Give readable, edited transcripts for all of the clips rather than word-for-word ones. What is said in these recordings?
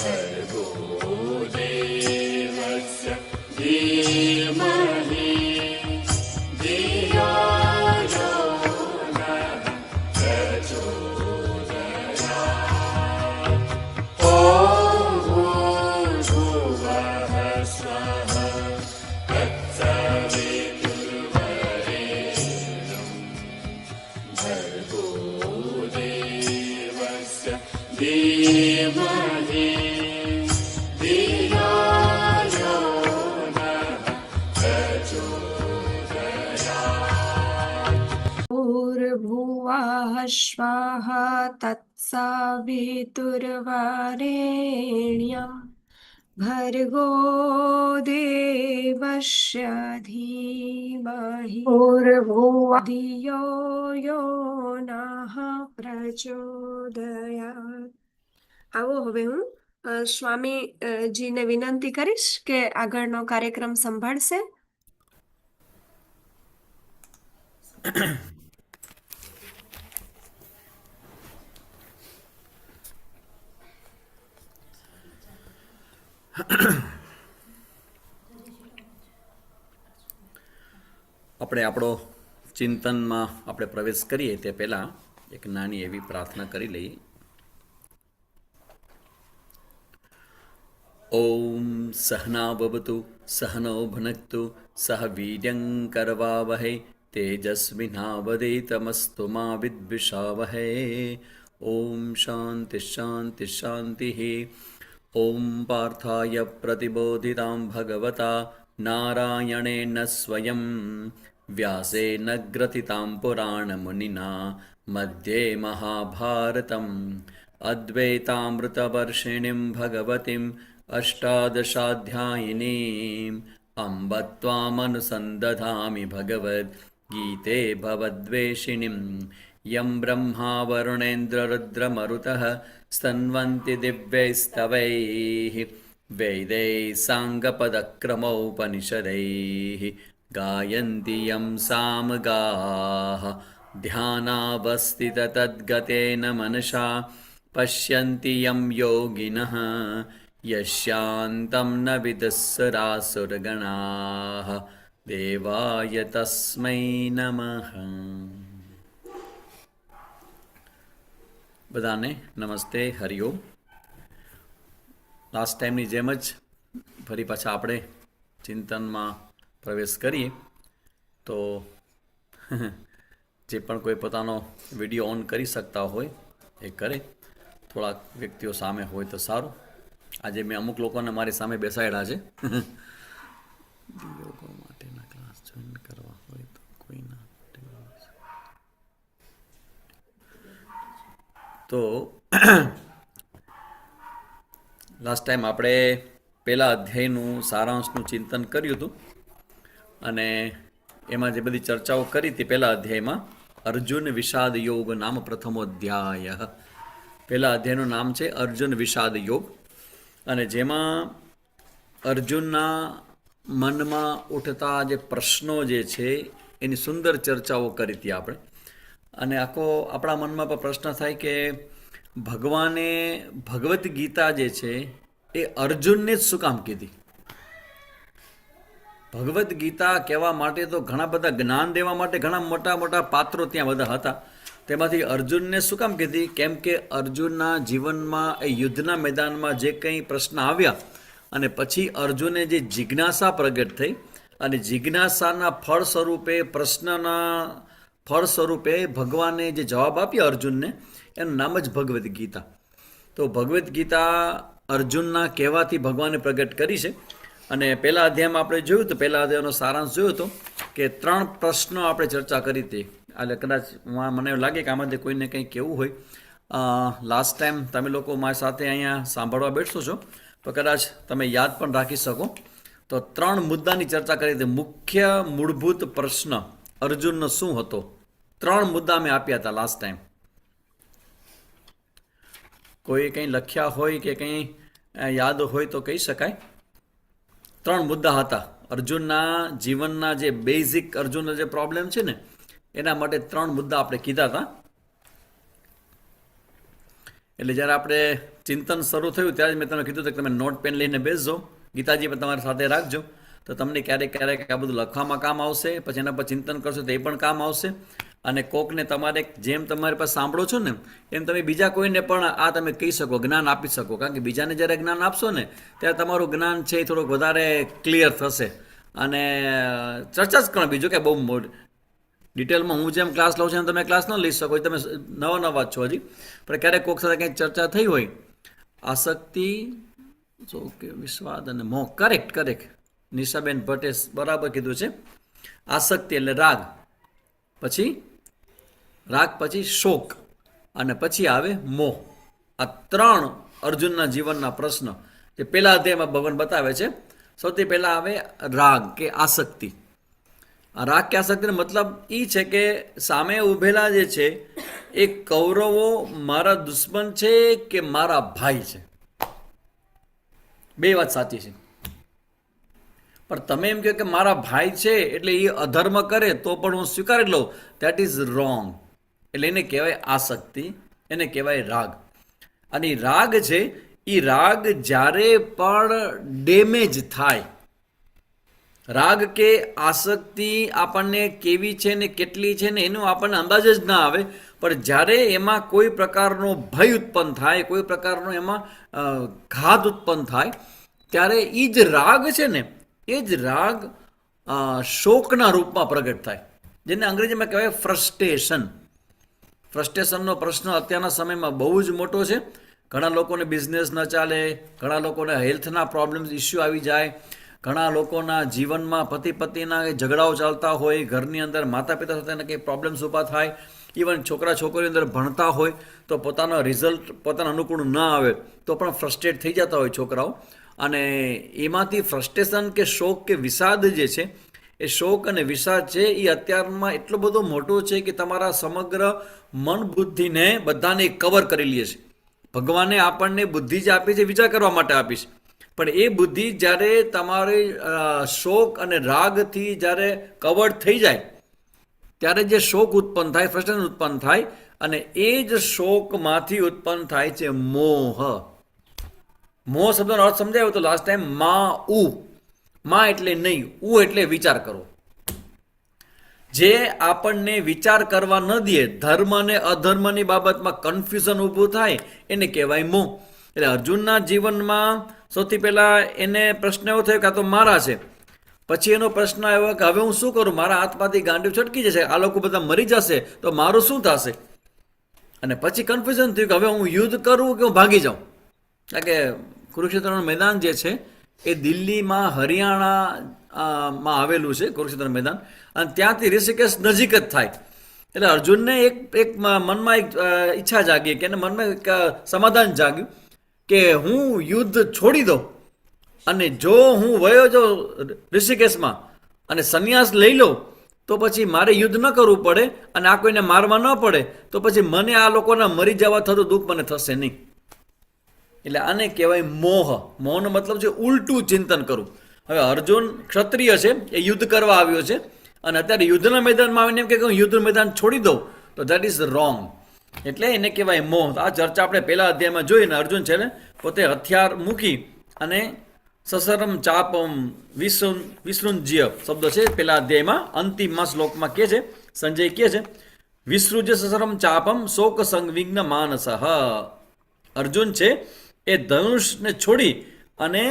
भर्गो देवस्य धीमहि धियो यो नः प्रचोदयात्। ॐ भूर्भुवः स्वः तत्सवितुर्वरेण्यं भर्गो देवस्य धीमहि धियो यो नः प्रचोदयात्। भूर्भुवः स्वः तत्सवितुर्वरेण्यं भर्गो देवस्य धीमहि धियो यो નઃ પ્રચોદયાત. આવો હવે હું સ્વામીજીને વિનંતી કરીશ કે આગળનો કાર્યક્રમ સંભાળશે. આપણે આપણો ચિંતનમાં આપણે પ્રવેશ કરીએ તે પહેલાં એક નાની એવી પ્રાર્થના કરી લઈએ. ઓમ સહના ભવતુ સહનૌ ભુનક્તુ સહ વીર્યં કરવાવહૈ તેજસ્વિનાવધીતમસ્તુ મા વિદ્વિષાવહૈ. ઓમ શાંતિ શાંતિ શાંતિ. ઓમ પાર્થાય પ્રતિબોધિતાં ભગવતા નારાયણેન સ્વયં વ્યાસેન ગ્રથિતાં પુરાણમુનિના મધ્યે મહાભારતમ અદ્વૈતામૃતવર્ષિણીં ભગવતીમ અષ્ટાદશાધ્યાયિનીમ અંબ ત્વામનુસંદધામિ ભગવદ્ગીતે ભવદ્વેષિણીમ યં બ્રહ્મા વરુણેન્દ્રરુદ્રમરુતઃ સ્તન્વન્તિ દિવ્યૈસ્તવૈઃ વેदैः સાङ्गपदक्रमोपनिषदैः गायन्ति यं सामगाः ध्यानावस्थिततद्गतेन मनसा पश्यन्ति यं योगिनः यस्यान्तं न विदुःसुरासुरगणाः देवाय तस्मै नमः. બધાને નમસ્તે, હરિઓમ. લાસ્ટ ટાઈમની જેમ જ ફરી પાછા આપણે ચિંતનમાં પ્રવેશ કરીએ. તો જે પણ કોઈ પોતાનો વિડીયો ઓન કરી શકતા હોય એ કરે. થોડાક વ્યક્તિઓ સામે હોય તો સારું. આજે મેં અમુક લોકોને મારી સામે બેસાડ્યા છે. યોગ માટેના ક્લાસ જોઈન કરવા હોય તો કોઈના તો લાસ્ટ ટાઈમ આપણે પહેલા અધ્યાયનું સારાંશનું ચિંતન કર્યું હતું અને એમાં જે બધી ચર્ચાઓ કરી હતી પહેલા અધ્યાયમાં અર્જુન વિષાદ યોગ નામ પ્રથમો અધ્યાય. પહેલા અધ્યાયનું નામ છે અર્જુન વિષાદ યોગ અને જેમાં અર્જુનના મનમાં ઉઠતા જે પ્રશ્નો જે છે એની સુંદર ચર્ચાઓ કરી હતી આપણે. અને આખો આપણા મનમાં પણ પ્રશ્ન થાય કે ભગવાને ભગવદ્ ગીતા જે છે એ અર્જુનને જ શું કામ કીધી? ભગવદ્ ગીતા કહેવા માટે તો ઘણા બધા જ્ઞાન દેવા માટે ઘણા મોટા મોટા પાત્રો ત્યાં બધા હતા. તેમાંથી અર્જુનને શું કામ કીધી? કેમ કે અર્જુનના જીવનમાં એ યુદ્ધના મેદાનમાં જે કંઈ પ્રશ્ન આવ્યા અને પછી અર્જુને જે જિજ્ઞાસા પ્રગટ થઈ અને જિજ્ઞાસાના ફળ સ્વરૂપે પ્રશ્નના ફળ સ્વરૂપે ભગવાને જે જવાબ આપ્યા અર્જુનને એનું નામ જ ભગવદ્ ગીતા. તો ભગવદ્ ગીતા અર્જુનના કહેવાથી ભગવાને પ્રગટ કરી છે. અને પહેલા અધ્યાયમાં આપણે જોયું તો પહેલા અધ્યાયનો સારાંશ જોયો હતો કે 3 પ્રશ્નો આપણે ચર્ચા કરી હતી. એટલે કદાચ મને એવું લાગે કે આમાંથી કોઈને કંઈ કહેવું હોય. લાસ્ટ ટાઈમ તમે લોકો મારી સાથે અહીંયા સાંભળવા બેઠશો છો તો કદાચ તમે યાદ પણ રાખી શકો. તો 3 મુદ્દાની ચર્ચા કરી હતી. મુખ્ય મૂળભૂત પ્રશ્ન અર્જુનનો શું હતો? 3 મુદ્દા મેં આપ્યા હતા લાસ્ટ ટાઈમ. કોઈ કંઈ લખ્યા હોય કે કંઈ યાદ હોય તો કહી શકાય. 3 મુદ્દા હતા. અર્જુનના જીવનના જે બેઝિક અર્જુનનો જે પ્રોબ્લેમ છે ને એના માટે 3 મુદ્દા આપણે કીધા હતા. એટલે જ્યારે આપણે ચિંતન શરૂ થયું ત્યારે જ મેં તમને કીધું કે તમે નોટ પેન લઈને બેસજો, ગીતાજી પણ તમારી સાથે રાખજો, તો તમને ક્યારેક ક્યારેક આ બધું લખવામાં કામ આવશે, પછી એના પર ચિંતન કરશો તો એ પણ કામ આવશે. અને કોકને તમારે જેમ તમારી પાસે સાંભળો છો ને એમ તમે બીજા કોઈને પણ આ તમે કહી શકો, જ્ઞાન આપી શકો. કારણ કે બીજાને જ્યારે જ્ઞાન આપશો ને ત્યારે તમારું જ્ઞાન છે એ થોડુંક વધારે ક્લિયર થશે. અને ચર્ચા જ કરો, બીજું કે બહુ ડિટેલમાં હું જેમ ક્લાસ લઉં છું એમ તમે ક્લાસ ન લઈ શકો, તમે નવા જ છો હજી. પણ ક્યારેક કોક સાથે કંઈક ચર્ચા થઈ હોય, આસક્તિ, ઓકે, વિસ્વાદ અને મોહ, કરેક્ટ નિશાબેન ભટ્ટે બરાબર કીધું છે. આસક્તિ એટલે રાગ, પછી શોક, અને પછી આવે મોહ. આ 3 અર્જુનના જીવનના પ્રશ્ન જે પહેલા અધ્યાયમાં ભગવાન બતાવે છે. સૌથી પહેલા આવે રાગ કે આસક્તિ. આ રાગ કે આસક્તિનો મતલબ એ છે કે સામે ઊભેલા જે છે એ કૌરવો મારા દુશ્મન છે કે મારા ભાઈ છે. બે વાત સાચી છે. પણ તમે એમ કહો કે મારા ભાઈ છે એટલે એ અધર્મ કરે તો પણ હું સ્વીકારી લઉં, દેટ ઇઝ રોંગ. એટલે એને કહેવાય આસક્તિ, એને કહેવાય રાગ. અને રાગ છે એ રાગ જ્યારે પણ ડેમેજ થાય, રાગ કે આસક્તિ આપણને કેવી છે ને કેટલી છે ને એનો આપણને અંદાજ જ ના આવે. પણ જ્યારે એમાં કોઈ પ્રકારનો ભય ઉત્પન્ન થાય, કોઈ પ્રકારનો એમાં ઘાત ઉત્પન્ન થાય, ત્યારે એ જ રાગ છે ને એ જ રાગ શોકના રૂપમાં પ્રગટ થાય, જેને અંગ્રેજીમાં કહેવાય ફ્રસ્ટ્રેશન. ફ્રસ્ટ્રેશનનો પ્રશ્ન અત્યારના સમયમાં બહુ જ મોટો છે. ઘણા લોકોને બિઝનેસ ન ચાલે, ઘણા લોકોને હેલ્થના પ્રોબ્લેમ્સ ઇસ્યુ આવી જાય, ઘણા લોકોના જીવનમાં પતિ પત્નીના ઝઘડાઓ ચાલતા હોય, ઘરની અંદર માતા પિતા સાથે કંઈ પ્રોબ્લેમ્સ ઊભા થાય, ઇવન છોકરા છોકરીઓ અંદર ભણતા હોય તો પોતાનો રિઝલ્ટ પોતાના અનુકૂળ ન આવે તો પણ ફ્રસ્ટ્રેટ થઈ જતા હોય છોકરાઓ. અને એમાંથી ફ્રસ્ટ્રેશન કે શોક કે વિષાદ જે છે, એ શોક અને વિષાદ છે એ અત્યારમાં એટલો બધો મોટો છે કે તમારા સમગ્ર મન બુદ્ધિને બધાને કવર કરી લે છે. ભગવાને આપણને બુદ્ધિ જ આપી છે, વિચાર કરવા માટે આપી છે, પણ એ બુદ્ધિ જ્યારે તમારી શોક અને રાગથી જ્યારે કવર્ડ થઈ જાય ત્યારે જે શોક ઉત્પન્ન થાય, ફ્રસ્ટ્રેશન ઉત્પન્ન થાય, અને એ જ શોકમાંથી ઉત્પન્ન થાય છે મોહ. મોહ શબ્દનો અર્થ સમજાયો તો લાસ્ટ ટાઈમ, માં એટલે નહીં, એટલે વિચાર કરો. જે આપણને વિચાર કરવા ન દે, ધર્મ અને અધર્મની બાબતમાં કન્ફ્યુઝન ઊભું થાય, એને કહેવાય મોહ. એટલે અર્જુનના જીવનમાં સૌથી પહેલા એને પ્રશ્ન એવો થયો કે આ તો મારા છે. પછી એનો પ્રશ્ન આવ્યો કે હવે હું શું કરું, મારા હાથમાંથી ગાંડી છટકી જશે, આ લોકો બધા મરી જશે તો મારું શું થશે. અને પછી કન્ફ્યુઝન થયું કે હવે હું યુદ્ધ કરું કે હું ભાગી જાઉં. કારણ કે કુરુક્ષેત્રનું મેદાન જે છે એ દિલ્હીમાં હરિયાણામાં આવેલું છે કુરુક્ષેત્ર મેદાન, અને ત્યાંથી ઋષિકેશ નજીક જ થાય. એટલે અર્જુનને એક મનમાં એક ઈચ્છા જાગી કે મનમાં એક સમાધાન જાગ્યું કે હું યુદ્ધ છોડી દઉં અને જો હું વયો જાઉં ઋષિકેશમાં અને સંન્યાસ લઈ લઉં તો પછી મારે યુદ્ધ ન કરવું પડે અને આ કોઈને મારવા ન પડે, તો પછી મને આ લોકોના મરી જવા થતું દુઃખ મને થશે નહીં. એટલે આને કહેવાય મોહ. મોહનો મતલબ છે ઉલટું ચિંતન કરવું. હવે અર્જુન ક્ષત્રિય છે, એ યુદ્ધ કરવા આવ્યો છે, અને અત્યારે યુદ્ધના મેદાનમાં આવીને એમ કે હું યુદ્ધનું મેદાન છોડી દઉં તો દેટ ઇઝ રોંગ. એટલે એને કહેવાય મોહ. આ ચર્ચા આપણે પહેલા અધ્યાયમાં જોઈને અર્જુન છે ને પોતે હથિયાર મૂકી અને સસરમ ચાપમ વિસૃંજ્ય શબ્દ છે પહેલા અધ્યાયમાં અંતિમમાં શ્લોકમાં કહે છે, સંજય કહે છે વિસૃજ્ય સસરમ ચાપમ શોક સંવિઘ્ન માનસ. અર્જુન છે એ ધનુષને છોડી અને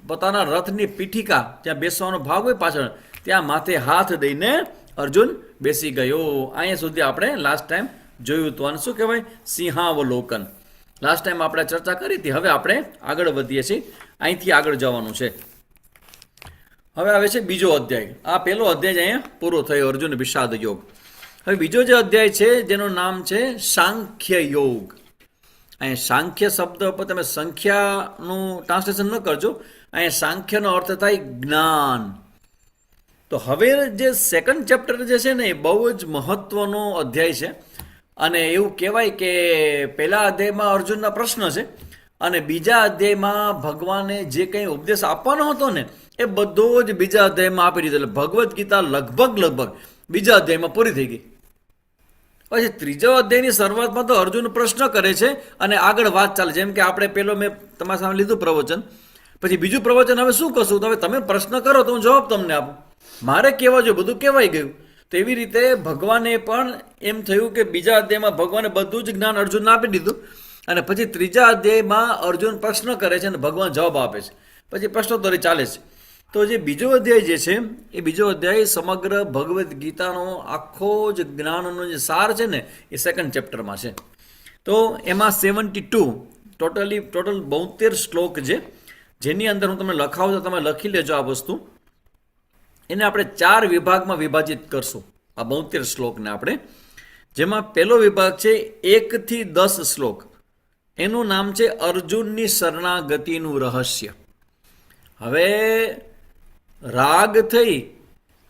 પોતાના રથની પીઠિકા ત્યાં બેસવાનો ભાગ હોય પાછળ, ત્યાં માથે હાથ દઈને અર્જુન બેસી ગયો. અહીંયા સુધી આપણે લાસ્ટ ટાઈમ જોયું હતું. અને શું કહેવાય, સિંહાવલોકન. લાસ્ટ ટાઈમ આપણે ચર્ચા કરી હતી. હવે આપણે આગળ વધીએ છીએ, અહીંથી આગળ જવાનું છે. હવે આવે છે બીજો અધ્યાય. આ પહેલો અધ્યાય અહીંયા પૂરો થયો, અર્જુન વિષાદ યોગ. હવે બીજો જે અધ્યાય છે જેનું નામ છે સાંખ્ય યોગ. અહીંયા સાંખ્ય શબ્દ પર તમે સંખ્યાનું ટ્રાન્સલેશન ન કરજો. અહીંયા સાંખ્યનો અર્થ થાય જ્ઞાન. તો હવે જે સેકન્ડ ચેપ્ટર જે છે ને એ બહુ જ મહત્વનો અધ્યાય છે. અને એવું કહેવાય કે પહેલા અધ્યાયમાં અર્જુનના પ્રશ્ન છે અને બીજા અધ્યાયમાં ભગવાને જે કંઈ ઉપદેશ આપવાનો હતો ને એ બધો જ બીજા અધ્યાયમાં આપી દીધો. એટલે ભગવદ્ ગીતા લગભગ બીજા અધ્યાયમાં પૂરી થઈ ગઈ. પછી ત્રીજો અધ્યાયની શરૂઆતમાં તો અર્જુન પ્રશ્ન કરે છે અને આગળ વાત ચાલે, જેમ કે આપણે પેલો મેં તમારા સામે લીધું પ્રવચન, પછી બીજું પ્રવચન હવે શું કરશું, તો હવે તમે પ્રશ્ન કરો તો હું જવાબ તમને આપું, મારે કહેવા જોઈએ બધું કહેવાઈ ગયું. તો એવી રીતે ભગવાને પણ એમ થયું કે બીજા અધ્યાયમાં ભગવાને બધું જ જ્ઞાન અર્જુનને આપી દીધું અને પછી ત્રીજા અધ્યાયમાં અર્જુન પ્રશ્ન કરે છે અને ભગવાન જવાબ આપે છે, પછી પ્રશ્નોત્તરી ચાલે છે. તો જે બીજો અધ્યાય જે છે એ બીજો અધ્યાય સમગ્ર ભગવદ્ ગીતાનો આખો જ જ્ઞાનનો જે સાર છે ને એ સેકન્ડ ચેપ્ટરમાં છે. તો એમાં 72 ટોટલ 72 શ્લોક છે, જેની અંદર હું તમને લખાવું તો તમે લખી લેજો આ વસ્તુ. એને આપણે 4 વિભાગમાં વિભાજિત કરશું આ 72 શ્લોકને આપણે, જેમાં પહેલો વિભાગ છે 1 થી 10 શ્લોક. એનું નામ છે અર્જુનની શરણાગતિનું રહસ્ય. હવે રાગ થઈ,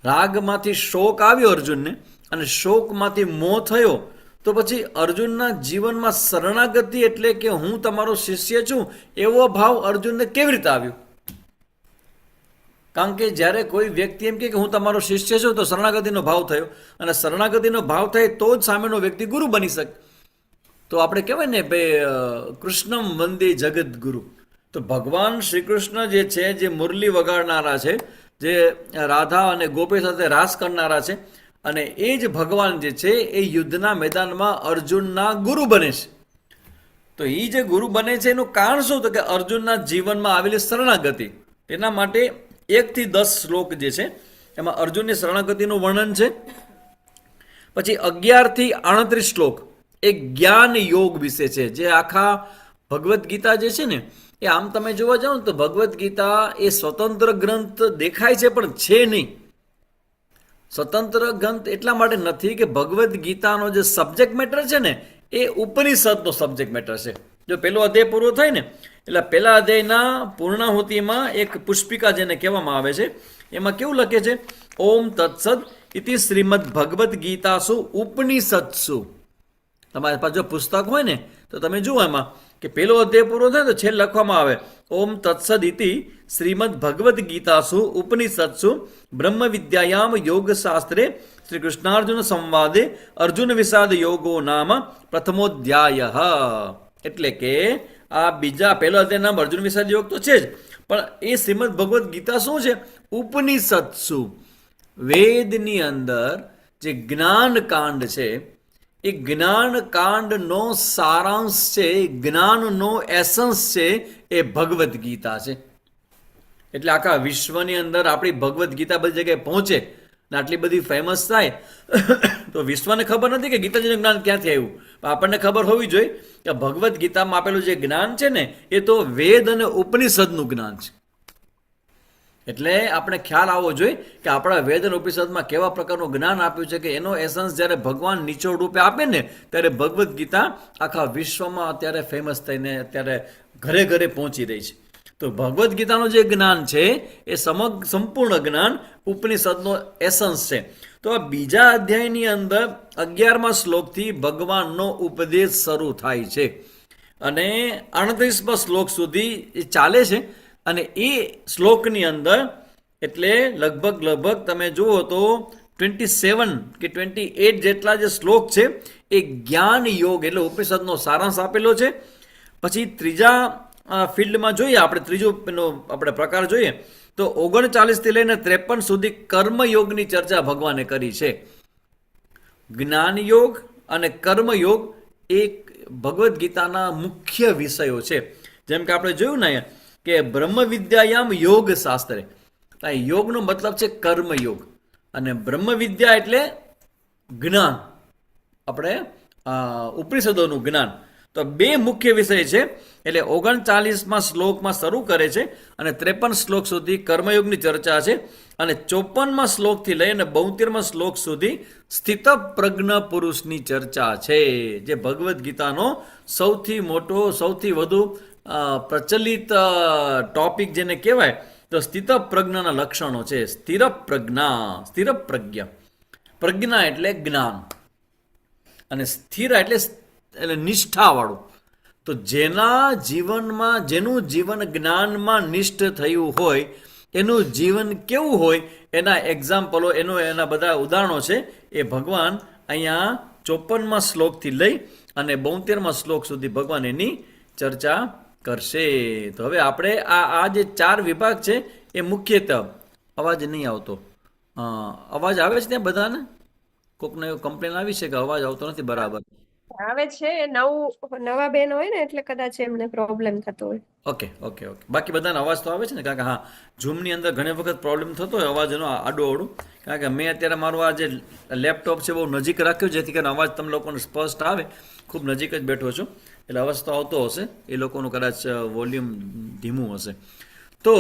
રાગમાંથી શોક આવ્યો અર્જુનને અને શોકમાંથી મોહ થયો, તો પછી અર્જુનના જીવનમાં શરણાગતિ એટલે કે હું તમારો શિષ્ય છું એવો ભાવ અર્જુનને કેવી રીતે આવ્યો? કારણ કે જ્યારે કોઈ વ્યક્તિ એમ કે હું તમારો શિષ્ય છું તો શરણાગતિનો ભાવ થયો, અને શરણાગતિનો ભાવ થાય તો જ સામેનો વ્યક્તિ ગુરુ બની શકે. તો આપણે કહેવાય ને ભાઈ કૃષ્ણમ વંદે જગદગુરુ. તો ભગવાન શ્રી કૃષ્ણ જે છે, જે મુરલી વગાડનારા છે, જે રાધા અને ગોપી સાથે રાસ કરનારા છે, અને એ જ ભગવાન જે છે એ યુદ્ધના મેદાનમાં અર્જુનના ગુરુ બને છે. તો એ જે ગુરુ બને છે એનું કારણ શું? તો કે અર્જુનના જીવનમાં આવેલી શરણાગતિ. એના માટે 1 થી 10 શ્લોક જે છે એમાં અર્જુનની શરણાગતિનું વર્ણન છે. પછી 11 થી 38 શ્લોક એ જ્ઞાન યોગ વિશે છે. જે આખા ભગવદ્ ગીતા જે છે ને એ આમ તમે જોવા જાઓ ને તો ભગવદ્ ગીતા એ સ્વતંત્ર ગ્રંથ દેખાય છે પણ છે નહીં. સ્વતંત્ર ગ્રંથ એટલા માટે નથી કે ભગવદ્ ગીતાનો જે સબ્જેક્ટ મેટર છે ને એ ઉપનિષદનો સબ્જેક્ટ મેટર છે. જો પહેલો અધ્યાય પૂરો થાય ને એટલે પહેલા અધ્યાયના પૂર્ણાહુતિમાં એક પુષ્પિકા જેને કહેવામાં આવે છે એમાં કેવું લખે છે, ઓમ તત્સદ ઇતિ શ્રીમદ ભગવદ્ ગીતાસુ ઉપનિષદસુ. તમારી પાસે જો પુસ્તક હોય ને તો તમે જુઓ એમાં કે પહેલો અધ્યાય પૂરો થાય તો છેલ્લે લખવામાં આવે ઓમ તત્સદ ઇતિ શ્રીમદ ભગવદ્ ગીતાસુ ઉપનિષદસુ બ્રહ્મ વિદ્યાયામ યોગ શાસ્ત્રે શ્રી કૃષ્ણાર્જુન સંવાદે અર્જુન વિષાદ યોગો નામ પ્રથમોધ્યાય. એટલે કે આ બીજા પહેલો અધ્યાય નામ અર્જુન વિષાદ યોગ તો છે જ, પણ એ શ્રીમદ ભગવદ્ ગીતા શું છે? ઉપનિષદસુ. વેદની અંદર જે જ્ઞાન કાંડ છે એ જ્ઞાન કાંડનો સારાંશ છે, જ્ઞાનનો એસન્સ છે એ ભગવદ્ ગીતા છે. એટલે આખા વિશ્વની અંદર આપણી ભગવદ્ ગીતા બધી જગ્યાએ પહોંચે ને આટલી બધી ફેમસ થાય તો વિશ્વને ખબર નથી કે ગીતાજીનું જ્ઞાન ક્યાંથી આવ્યું. આપણને ખબર હોવી જોઈએ કે ભગવદ્ ગીતામાં આપેલું જે જ્ઞાન છે ને એ તો વેદ અને ઉપનિષદનું જ્ઞાન છે. એટલે આપણે ખ્યાલ આવવો જોઈએ કે આપણા વેદ અને ઉપનિષદમાં કેવા પ્રકારનું જ્ઞાન આપ્યું છે કે એનો એસન્સ જ્યારે ભગવાન નિચોડ રૂપે આપે ને ત્યારે ભગવદ્ ગીતા આખા વિશ્વમાં અત્યારે ફેમસ થઈને અત્યારે ઘરે ઘરે પહોંચી રહી છે. તો ભગવદ્ ગીતાનું જે જ્ઞાન છે એ સંપૂર્ણ જ્ઞાન ઉપનિષદનો એસન્સ છે. તો આ બીજા અધ્યાયની અંદર 11મા શ્લોકથી ભગવાનનો ઉપદેશ શરૂ થાય છે અને 38મા શ્લોક સુધી એ ચાલે છે. અને એ શ્લોકની અંદર એટલે લગભગ તમે જુઓ તો 27 કે 28 જેટલા જે શ્લોક છે એ જ્ઞાન યોગ એટલે ઉપનિષદનો સારાંશ આપેલો છે. પછી ત્રીજા ફિલ્ડમાં જોઈએ આપણે, ત્રીજો આપણે પ્રકાર જોઈએ તો 39 થી લઈને 53 સુધી કર્મયોગની ચર્ચા ભગવાને કરી છે. જ્ઞાન યોગ અને કર્મયોગ એ ભગવદ્ ગીતાના મુખ્ય વિષયો છે. જેમ કે આપણે જોયું ને કે બ્રહ્મ વિદ્યાયામ યોગ શાસ્ત્રે, યોગનો મતલબ છે કર્મયોગ અને બ્રહ્મ વિદ્યા એટલે જ્ઞાન, આપણે ઉપનિષદોનું જ્ઞાન. તો બે મુખ્ય વિષય છે. એટલે 39મા શ્લોકમાં શરૂ કરે છે અને 53 શ્લોક સુધી કર્મયોગની ચર્ચા છે અને 54મા શ્લોકથી લઈને 72મા શ્લોક સુધી સ્થિત પ્રજ્ઞ પુરુષની ચર્ચા છે. જે ભગવદ્ ગીતાનો સૌથી મોટો, સૌથી વધુ પ્રચલિત ટોપિક જેને કહેવાય તો સ્થિત પ્રજ્ઞાના લક્ષણો છે. સ્થિર પ્રજ્ઞા, સ્થિર પ્રજ્ઞા, પ્રજ્ઞા એટલે જ્ઞાન અને સ્થિર એટલે નિષ્ઠાવાળું. તો જેના જીવનમાં, જેનું જીવન જ્ઞાનમાં નિષ્ઠ થયું હોય એનું જીવન કેવું હોય એના એક્ઝામ્પલો, એના બધા ઉદાહરણો છે એ ભગવાન અહીંયા 54માં શ્લોકથી લઈ અને 72માં શ્લોક સુધી ભગવાન એની ચર્ચા કરશે. તો હવે આપણે આ જે 4 વિભાગ છે એ મુખ્યત્વે અવાજ નહીં આવતો, અવાજ આવે છે ત્યાં બધાને? કોકને કમ્પ્લેન આવી છે કે અવાજ આવતો નથી બરાબર? આવે છે, નવા બેન હોય ને એટલે કદાચ એમને પ્રોબ્લેમ થતો હોય. ઓકે ઓકે ઓકે, બાકી બધાને અવાજ તો આવે છે ને? કારણ કે હા, ઝૂમની અંદર ઘણી વખત પ્રોબ્લેમ થતો હોય અવાજનો આડું અવડું, કારણ કે મેં અત્યારે મારું આ જે લેપટોપ છે બહુ નજીક રાખ્યું જેથી કરીને અવાજ તમે લોકોને સ્પષ્ટ આવે. ખૂબ નજીક જ બેઠો છું એટલે અવાજ તો આવતો હશે, એ લોકોનું કદાચ વોલ્યુમ ધીમું હશે. તો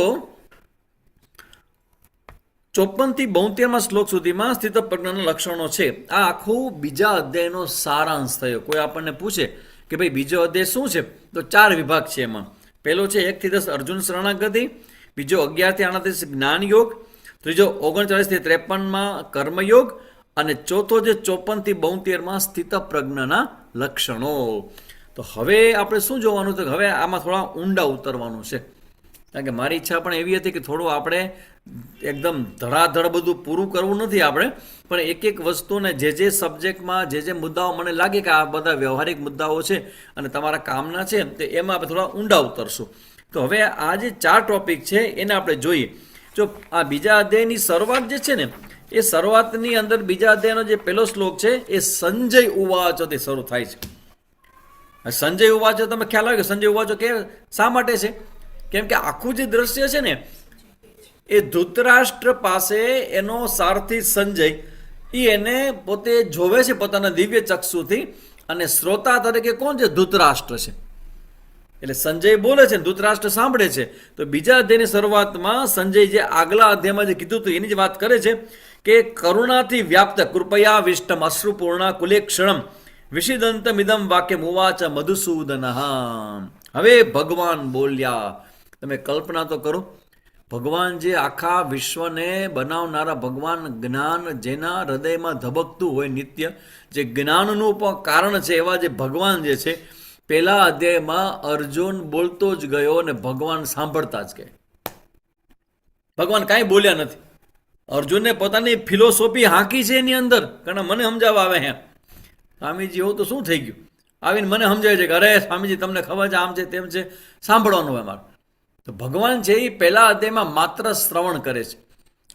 54 થી 72માં શ્લોક સુધીમાં સ્થિત પ્રજ્ઞાના લક્ષણો છે. આ આખું બીજા અધ્યાયનો સારાંશ થયો. કોઈ આપણને પૂછે કે ભાઈ બીજો અધ્યાય શું છે, તો 4 વિભાગ છે એમાં. પહેલો છે 1 થી 10 અર્જુન શરણાગતિ, બીજો 11 થી 38 જ્ઞાન યોગ, ત્રીજો 39 થી 53માં કર્મયોગ, અને ચોથો જે 54 થી 72માં સ્થિત પ્રજ્ઞાના લક્ષણો. તો હવે આપણે શું જોવાનું છે? હવે આમાં થોડા ઊંડા ઉતરવાનું છે, કારણ કે મારી ઈચ્છા પણ એવી હતી કે થોડું આપણે એકદમ ધડાધડ બધું પૂરું કરવું નથી આપણે, પણ એક એક વસ્તુને જે સબ્જેક્ટમાં જે મુદ્દાઓ મને લાગે કે આ બધા વ્યવહારિક મુદ્દાઓ છે અને તમારા કામના છે, તો એમાં આપણે થોડા ઊંડા ઉતરશું. તો હવે આ જે 4 ટોપિક છે એને આપણે જોઈએ. જો આ બીજા અધ્યાયની શરૂઆત જે છે ને, એ શરૂઆતની અંદર બીજા અધ્યાયનો જે પહેલો શ્લોક છે એ સંજય ઉવાચોથી શરૂ થાય છે. સંજય ઉવાચો તમે ખ્યાલ આવ્યો? સંજય ઉવાચો કે શા માટે છે? કેમ કે આખું જે દ્રશ્ય છે ને એ ધૃતરાષ્ટ્ર પાસે એનો સારથી સંજય એને પોતે જોવે છે પોતાના દિવ્ય ચક્ષુથી, અને શ્રોતા તરીકે કોણ છે? ધૃતરાષ્ટ્ર છે. એટલે સંજય બોલે છે, ધૃતરાષ્ટ્ર સાંભળે છે. તો બીજા અધ્યાયની શરૂઆતમાં સંજય જે આગલા અધ્યાયમાં જે કીધું હતું એની જ વાત કરે છે કે કરુણાથી વ્યાપ્ત કૃપયા વિષ્ટમ અશ્રુપૂર્ણા કુલેક્ષણમ વિષિદંતમિદમ વાક્યમ ઉવાચ મધુસૂદન. હવે ભગવાન બોલ્યા. તમે કલ્પના તો કરો, ભગવાન જે આખા વિશ્વને બનાવનારા ભગવાન, જ્ઞાન જેના હૃદયમાં ધબકતું હોય નિત્ય, જે જ્ઞાનનું પણ કારણ છે, એવા જે ભગવાન જે છે, પહેલા અધ્યાયમાં અર્જુન બોલતો જ ગયો અને ભગવાન સાંભળતા જ ગયા. ભગવાન કાંઈ બોલ્યા નથી. અર્જુને પોતાની ફિલોસોફી હાંકી છે એની અંદર, કારણ મને સમજાવવા આવે હે સ્વામીજી હો તો શું થઈ ગયું, આવીને મને સમજાય છે કે અરે સ્વામીજી તમને ખબર છે આમ છે તેમ છે, સાંભળવાનું હોય મારે. તો ભગવાન છે એ પહેલા અધ્યાયમાં માત્ર શ્રવણ કરે છે.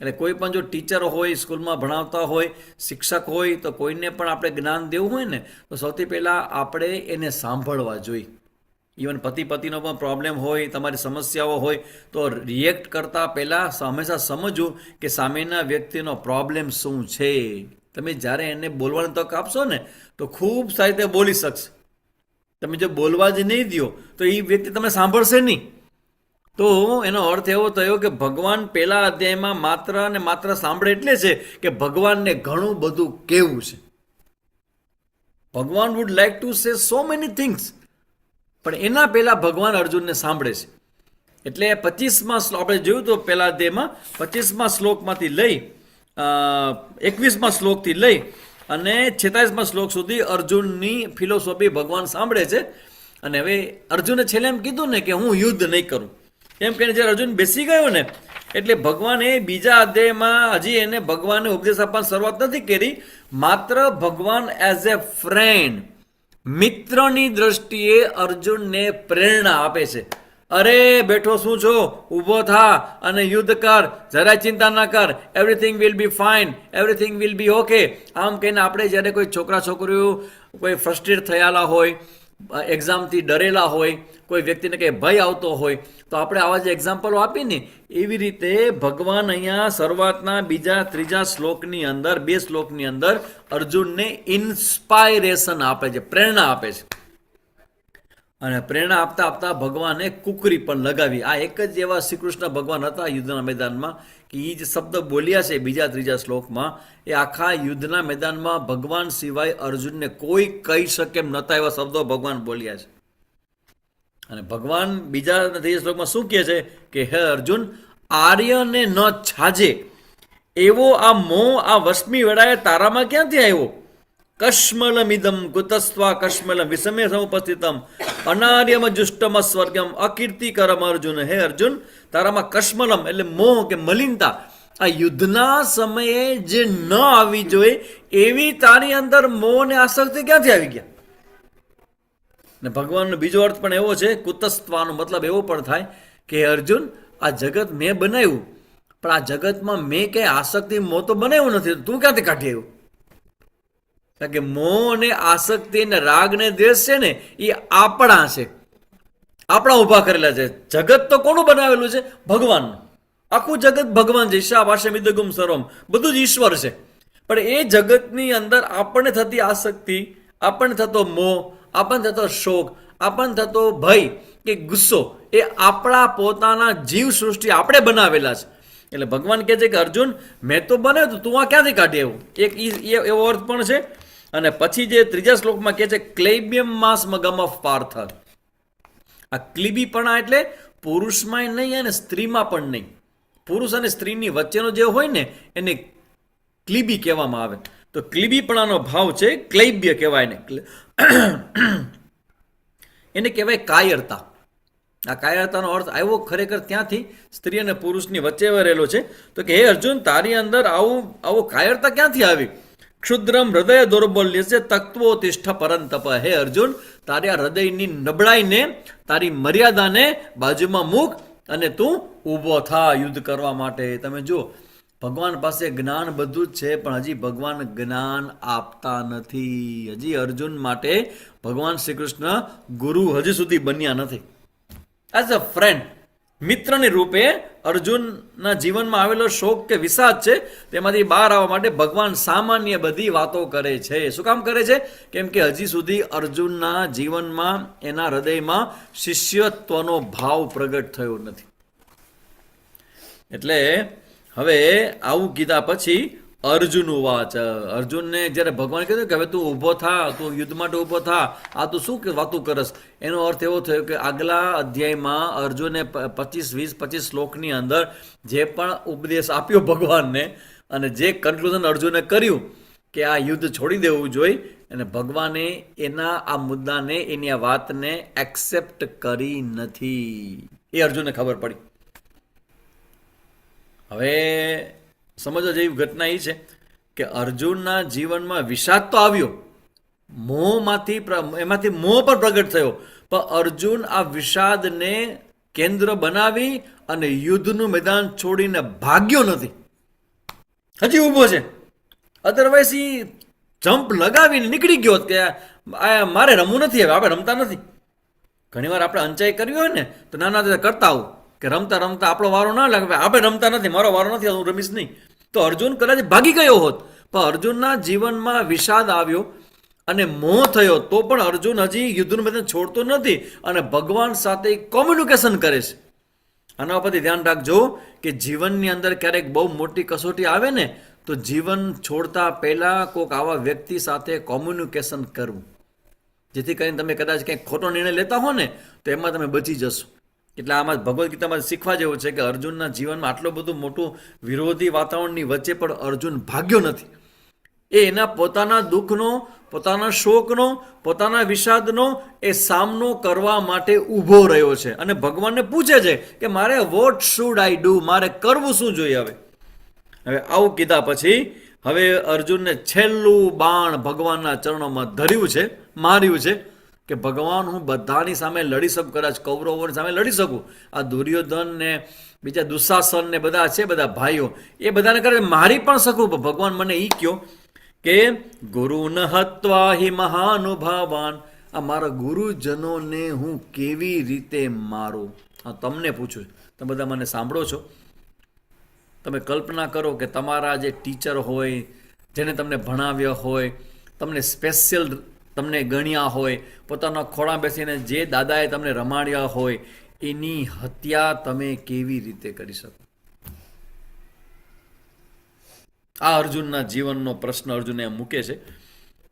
એટલે કોઈ પણ જો ટીચર હોય, સ્કૂલમાં ભણાવતા હોય, શિક્ષક હોય, તો કોઈને પણ આપણે જ્ઞાન દેવું હોય ને, તો સૌથી પહેલાં આપણે એને સાંભળવા જોઈએ. ઇવન પતિનો પણ પ્રોબ્લેમ હોય, તમારી સમસ્યાઓ હોય, તો રિએક્ટ કરતાં પહેલાં હંમેશા સમજવું કે સામેના વ્યક્તિનો પ્રોબ્લેમ શું છે. તમે જ્યારે એને બોલવાની તક આપશો ને તો ખૂબ સારી રીતે બોલી શકશે. તમે જો બોલવા જ નહીં દો તો એ વ્યક્તિ તમને સાંભળશે નહીં. તો એનો અર્થ એવો થયો કે ભગવાન પહેલા અધ્યાયમાં માત્ર ને માત્ર સાંભળે એટલે છે કે ભગવાનને ઘણું બધું કહેવું છે. ભગવાન would like to say so many things, પણ એના પહેલા ભગવાન અર્જુનને સાંભળે છે. એટલે 25માં શ્લોક આપણે જોયું તો પહેલા અધ્યાયમાં 25માં શ્લોકમાંથી લઈ 21માં શ્લોકથી લઈ અને 46માં શ્લોક સુધી અર્જુનની ફિલોસોફી ભગવાન સાંભળે છે. અને હવે અર્જુને છેલ્લે એમ કીધું ને કે હું યુદ્ધ નહીં કરું, એમ કહીને જ્યારે અર્જુન બેસી ગયો ને, એટલે ભગવાને બીજા અધ્યાયમાં હજી એને ભગવાને ઉપદેશ આપવાની શરૂઆત નથી કરી. માત્ર ભગવાન એઝ એ ફ્રેન્ડ, મિત્રની દ્રષ્ટિએ અર્જુનને પ્રેરણા આપે છે. અરે બેઠો શું છો, ઊભો થા અને યુદ્ધ કર, જરાય ચિંતા ના કર, everything will be fine, everything will be okay. આમ કહીને આપણે જ્યારે કોઈ છોકરા છોકરીઓ કોઈ ફ્રસ્ટ્રેટ થયેલા હોય, એક્ઝામથી ડરેલા હોય, કોઈ વ્યક્તિને કંઈ ભય આવતો હોય, તો આપણે આવા જે એક્ઝામ્પલો આપીને એવી રીતે ભગવાન અહીંયા શરૂઆતના બીજા ત્રીજા શ્લોકની અંદર, 2 શ્લોકની અંદર અર્જુનને ઇન્સ્પાયરેશન આપે છે, પ્રેરણા આપે છે. અને પ્રેરણા આપતા આપતા ભગવાને કુકરી પણ લગાવી. આ એક જ એવા શ્રી કૃષ્ણ ભગવાન હતા યુદ્ધના મેદાનમાં કે એ જ શબ્દ બોલ્યા છે બીજા ત્રીજા શ્લોકમાં, એ આખા યુદ્ધના મેદાનમાં ભગવાન સિવાય અર્જુનને કોઈ કહી શકે એમ નહોતા એવા શબ્દો ભગવાન બોલ્યા છે. અને ભગવાન બીજા ત્રીજા શ્લોકમાં શું કહે છે કે હે અર્જુન, આર્યને ન છાજે એવો આ મોહ, આ વસમી વેળાએ તારામાં ક્યાંથી આવ્યો? કશ્મલમિદમ કુતસ્વા કશ્મલમ વિષમે સમુપસ્થિતમ અનાર્યમ જુષ્ટમ સ્વર્ગમ અકીર્તિકરમ અર્જુન. હે અર્જુન, તારામાં કશ્મલમ એટલે મોહ કે મલિનતા, આ યુદ્ધના સમયે જે ન આવી જોઈએ એવી તારી અંદર મોહ ને આસક્તિ ક્યાંથી આવી ગયા? ને ભગવાનનો બીજો અર્થ પણ એવો છે, કુતસ્ત્વાનો મતલબ એવો પણ થાય કે હે અર્જુન, આ જગત મેં બનાવ્યું, પણ આ જગતમાં મેં કઈ આસક્તિ મોહ તો બનાવ્યું નથી, તું ક્યાંથી કાઢી આવ્યું? કારણ કે મોહ ને આસક્તિ ને રાગ ને દ્વેષ છે ને એ આપણા છે, આપણા ઊભા કરેલા છે. જગત તો કોનું બનાવેલું છે? ભગવાનનું. આખું જગત ભગવાન છે. ઈશા ભાષે મિદગુમ સર્વમ, બધું જ ઈશ્વર છે. પણ એ જગતની અંદર આપણને થતી આસક્તિ, આપણને થતો મોહ, આપણને થતો શોક, આપણને થતો ભય કે ગુસ્સો એ આપણા પોતાના જીવ સૃષ્ટિ આપણે બનાવેલા છે. એટલે ભગવાન કહે છે કે અર્જુન, મેં તો બનાવ્યું, તું આ ક્યાંથી કાઢી આવ્યું? એક એવો અર્થ પણ છે. અને પછી જે ત્રીજા શ્લોકમાં કહે છે ક્લેબ્યમ માસ મગમ ઓફ પાર્થ. આ ક્લિબીપણા એટલે પુરુષમાં નહીં અને સ્ત્રીમાં પણ નહીં. પુરુષ અને સ્ત્રીની વચ્ચેનો જે હોય ને એને ક્લિબી કહેવામાં આવે. તો ક્લિબીપણાનો ભાવ છે, ક્લૈબ્ય કહેવાય ને, એને કહેવાય કાયરતા. આ કાયરતાનો અર્થ આવ્યો ખરેખર ત્યાંથી સ્ત્રી અને પુરુષની વચ્ચે રહેલો છે. તો કે હે અર્જુન, તારી અંદર આવો કાયરતા ક્યાંથી આવી? ક્ષુદ્રમ હૃદય દૌર્બલ્ય છે તત્વો તિષ્ઠ પરંતપ. હે અર્જુન, તારી આ હૃદયની નબળાઈને, તારી મર્યાદાને બાજુમાં મૂક અને તું ઊભો થા યુદ્ધ કરવા માટે. તમે જુઓ, ભગવાન પાસે જ્ઞાન બધું જ છે, પણ હજી ભગવાન જ્ઞાન આપતા નથી. હજી અર્જુન માટે ભગવાન શ્રી કૃષ્ણ ગુરુ હજી સુધી બન્યા નથી. એઝ અ ફ્રેન્ડ, મિત્રની રૂપે અર્જુનના જીવનમાં આવેલો શોક કે વિષાદ છે તેમાંથી બહાર આવવા માટે ભગવાન સામાન્ય બધી વાતો કરે છે. શું કામ કરે છે? કેમ કે હજી સુધી અર્જુનના જીવનમાં, એના હૃદયમાં શિષ્યત્વનો ભાવ પ્રગટ થયો નથી. એટલે હવે આવું કીધા પછી અર્જુન વાચ. અર્જુનને જ્યારે ભગવાન કીધું કે હવે તું ઊભો થા, તું યુદ્ધ માટે ઊભો થા, આ તું શું વાતું કરસ? એનો અર્થ એવો થયો કે આગલા અધ્યાયમાં અર્જુને 25 શ્લોકની અંદર જે પણ ઉપદેશ આપ્યો ભગવાનને અને જે કન્ક્લુઝન અર્જુને કર્યું કે આ યુદ્ધ છોડી દેવું જોઈએ, અને ભગવાને એના આ મુદ્દાને, એની આ વાતને એક્સેપ્ટ કરી નથી. એ અર્જુનને ખબર પડી. હવે સમજવા જેવી ઘટના એ છે કે અર્જુનના જીવનમાં વિષાદ તો આવ્યો, એમાંથી મોહ પણ પ્રગટ થયો, પણ અર્જુન આ વિષાદને કેન્દ્ર બનાવી અને યુદ્ધનું મેદાન છોડીને ભાગ્યો નથી. હજી ઊભો છે. અધરવાઇઝ એ જમ્પ લગાવીને નીકળી ગયો કે મારે રમવું નથી, હવે આપણે રમતા નથી. ઘણીવાર આપણે અંચાઈ કરવી હોય ને તો નાના કરતા આવું કે રમતા રમતા આપણો વારો ના લાગે, આપણે રમતા નથી, મારો વારો નથી, હું રમીશ નહીં. તો અર્જુન કદાચ ભાગી ગયો હોત, પણ અર્જુનના જીવનમાં વિષાદ આવ્યો અને મોહ થયો તો પણ અર્જુન હજી યુદ્ધનું મેદાન છોડતો નથી અને ભગવાન સાથે કોમ્યુનિકેશન કરે છે. આના પરથી ધ્યાન રાખજો કે જીવનની અંદર ક્યારેક બહુ મોટી કસોટી આવે ને તો જીવન છોડતા પહેલા કોઈક આવા વ્યક્તિ સાથે કોમ્યુનિકેશન કરવું, જેથી કરીને તમે કદાચ કંઈક ખોટો નિર્ણય લેતા હો ને તો એમાં તમે બચી જશો. એટલે આમાં ભગવદ્ ગીતામાં શીખવા જેવું છે કે અર્જુનના જીવનમાં આટલું બધું મોટું વિરોધી વાતાવરણની વચ્ચે પણ અર્જુન ભાગ્યો નથી. એ એના પોતાના દુઃખનો, પોતાના શોકનો, પોતાના વિષાદનો એ સામનો કરવા માટે ઊભો રહ્યો છે અને ભગવાનને પૂછે છે કે મારે વોટ શુડ આઈ ડુ, મારે કરવું શું જોઈએ? હવે આવું કીધા પછી હવે અર્જુનને છેલ્લું બાણ ભગવાનના ચરણોમાં ધર્યું છે, માર્યું છે કે ભગવાન, હું બધાની સામે લડી શકું, કદાચ કૌરવોની સામે લડી શકું, આ દુર્યોધન ને બીજા દુશાસન ને બધા છે, બધા ભાઈઓ, એ બધાને કરે મારી પણ શકું. ભગવાન મને એ કહ્યો કે ગુરુન હત્વા હિ મહાનુભાવાન, આ મારા ગુરુજનોને હું કેવી રીતે મારું? આ તમને પૂછું, તમે બધા મને સાંભળો છો? તમે કલ્પના કરો કે તમારા જે ટીચર હોય, જેને તમને ભણાવ્યા હોય, તમને સ્પેશિયલ તમને ગણ્યા હોય, પોતાના ખોળા બેસીને જે દાદાએ તમને રમાડ્યા હોય, એની હત્યા તમે કેવી રીતે કરી શકો? આ અર્જુનના જીવનનો પ્રશ્ન અર્જુને એમ મૂકે છે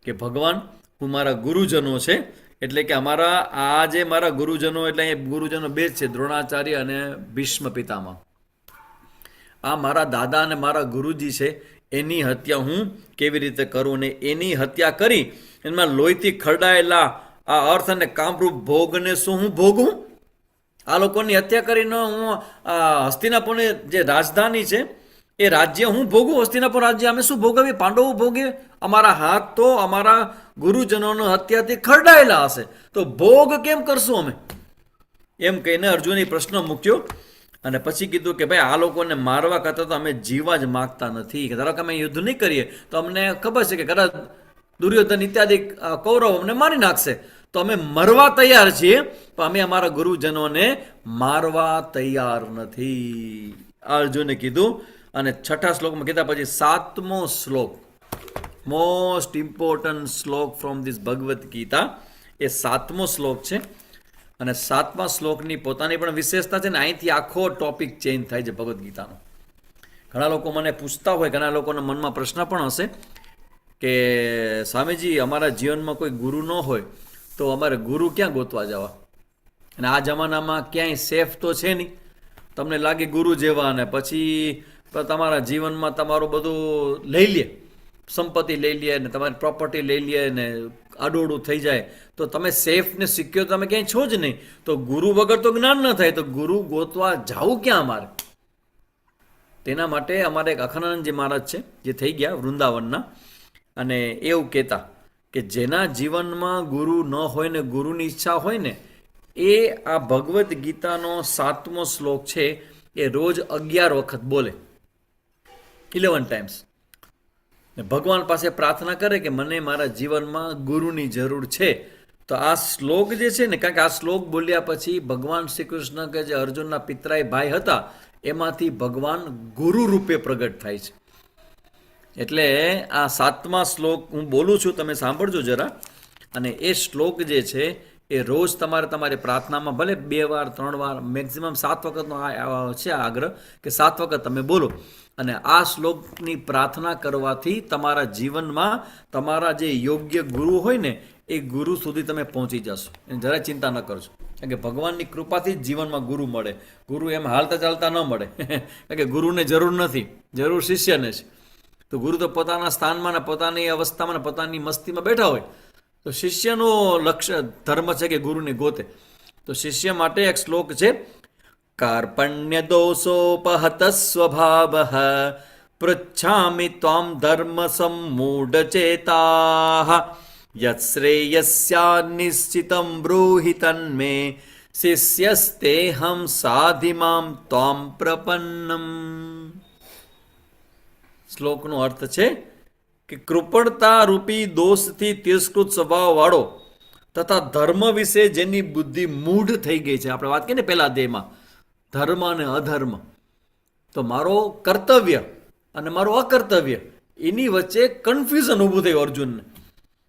કે ભગવાન, હું મારા ગુરુજનો છે, એટલે કે આ જે મારા ગુરુજનો, એટલે એ ગુરુજનો બે જ છે, દ્રોણાચાર્ય અને ભીષ્મ પિતામહ. આ મારા દાદા અને મારા ગુરુજી છે, એની હત્યા હું કેવી રીતે કરું? ને એની હત્યા કરી એમાં લોહીથી ખરડાયેલા આ અર્થ અને કામરૂપ ભોગને શું હું ભોગું? આ લોકોની હત્યા કરીને હું હસ્તિનાપુરની જે રાજધાની છે એ રાજ્ય હું ભોગવું, હસ્તિનાપુર રાજ્ય અમે શું ભોગવીએ? પાંડવો ભોગવીએ. અમારા હાથ તો અમારા ગુરુજનોનો હત્યાથી ખરડાયેલા હશે, તો ભોગ કેમ કરશું અમે? એમ કહીને અર્જુને પ્રશ્ન મૂક્યો. અને પછી કીધું કે ભાઈ આ લોકોને મારવા કરતાં તો અમે જીવા જ માગતા નથી. ધારો કે અમે યુદ્ધ નહીં કરીએ તો અમને ખબર છે કે કદાચ દુર્યોધન ઇત્યાદિ કૌરવ અમને મારી નાખશે, તો અમે મરવા તૈયાર છીએ, પણ અમે અમારા ગુરુજનોને મારવા તૈયાર નથી, અર્જુને કીધું. અને 6થા શ્લોકમાં કીધા પછી 7મો શ્લોક, મોસ્ટ ઇમ્પોર્ટન્ટ શ્લોક ફ્રોમ ધીસ ભગવદ્ ગીતા, એ 7મો શ્લોક છે. અને 7મા શ્લોકની પોતાની પણ વિશેષતા છે ને અહીંથી આખો ટોપિક ચેન્જ થાય છે ભગવદ્ ગીતાનો. ઘણા લોકો મને પૂછતા હોય, ઘણા લોકોના મનમાં પ્રશ્ન પણ હશે કે સ્વામીજી અમારા જીવનમાં કોઈ ગુરુ ન હોય તો અમારે ગુરુ ક્યાં ગોતવા જવા? અને આ જમાનામાં ક્યાંય સેફ તો છે નહીં. તમને લાગે ગુરુ જેવા, અને પછી તમારા જીવનમાં તમારું બધું લઈ લે, સંપત્તિ લઈ લે ને તમારી પ્રોપર્ટી લઈ લે ને આડોડું થઈ જાય, તો તમે સેફ ને સિક્યોર તમે ક્યાંય છો જ નહીં. તો ગુરુ વગર તો જ્ઞાન ન થાય, તો ગુરુ ગોતવા જાવું ક્યાં અમારે? તેના માટે અમારે એક અખંડાનંદજી મહારાજ છે જે થઈ ગયા વૃંદાવનના, અને એવું કહેતા કે જેના જીવનમાં ગુરુ ન હોય ને ગુરુની ઈચ્છા હોય ને, એ આ ભગવદ્ ગીતાનો 7મો શ્લોક છે એ રોજ 11 વખત બોલે, 11 ટાઈમ્સ. ભગવાન પાસે પ્રાર્થના કરે કે મને મારા જીવનમાં ગુરુની જરૂર છે. તો આ શ્લોક જે છે ને, કારણ કે આ શ્લોક બોલ્યા પછી ભગવાન શ્રી કૃષ્ણ કે જે અર્જુનના પિતરાઈ ભાઈ હતા એમાંથી ભગવાન ગુરુ રૂપે પ્રગટ થાય છે. એટલે આ 7મા શ્લોક હું બોલું છું, તમે સાંભળજો જરા. અને એ શ્લોક જે છે એ રોજ તમારી પ્રાર્થનામાં ભલે 2 વાર 3 વાર મેક્સિમમ 7 વખતનો છે આગ્રહ કે 7 વખત તમે બોલો. અને આ શ્લોકની પ્રાર્થના કરવાથી તમારા જીવનમાં તમારા જે યોગ્ય ગુરુ હોય ને એ ગુરુ સુધી તમે પહોંચી જશો. એની જરાય ચિંતા ન કરજો, કારણ કે ભગવાનની કૃપાથી જ જીવનમાં ગુરુ મળે. ગુરુ એમ હાલતા ચાલતા ન મળે, કારણ કે ગુરુને જરૂર નથી, જરૂર શિષ્યને છે. તો ગુરુ તો પોતાના સ્થાનમાં ને પોતાની અવસ્થામાં ને પોતાની મસ્તીમાં બેઠા હોય. તો શિષ્યનો લક્ષ્ય ધર્મ છે કે ગુરુને ગોતે. તો શિષ્ય માટે એક શ્લોક છે, કાર્પણ્ય દોષોપહત સ્વભાવઃ પૃચ્છામિ ત્વામ ધર્મ સમૂઢ ચેતાઃ યત શ્રેયસ્યા નિશ્ચિતમ બ્રૂહિ તન્મે શિષ્યસ્તેહં સાધિમામ ત્વામ પ્રપન્નમ. શ્લોકનો અર્થ છે કે કૃપણતા રૂપી દોષથી તિરસ્કૃત સ્વભાવવાળો તથા ધર્મ વિશે જેની બુદ્ધિ મૂઢ થઈ ગઈ છે, આપણે વાત કરીએ ને પહેલા અધ્યાયમાં ધર્મ અને અધર્મ, તો મારો કર્તવ્ય અને મારું અકર્તવ્ય એની વચ્ચે કન્ફ્યુઝન ઊભું થયું અર્જુનને.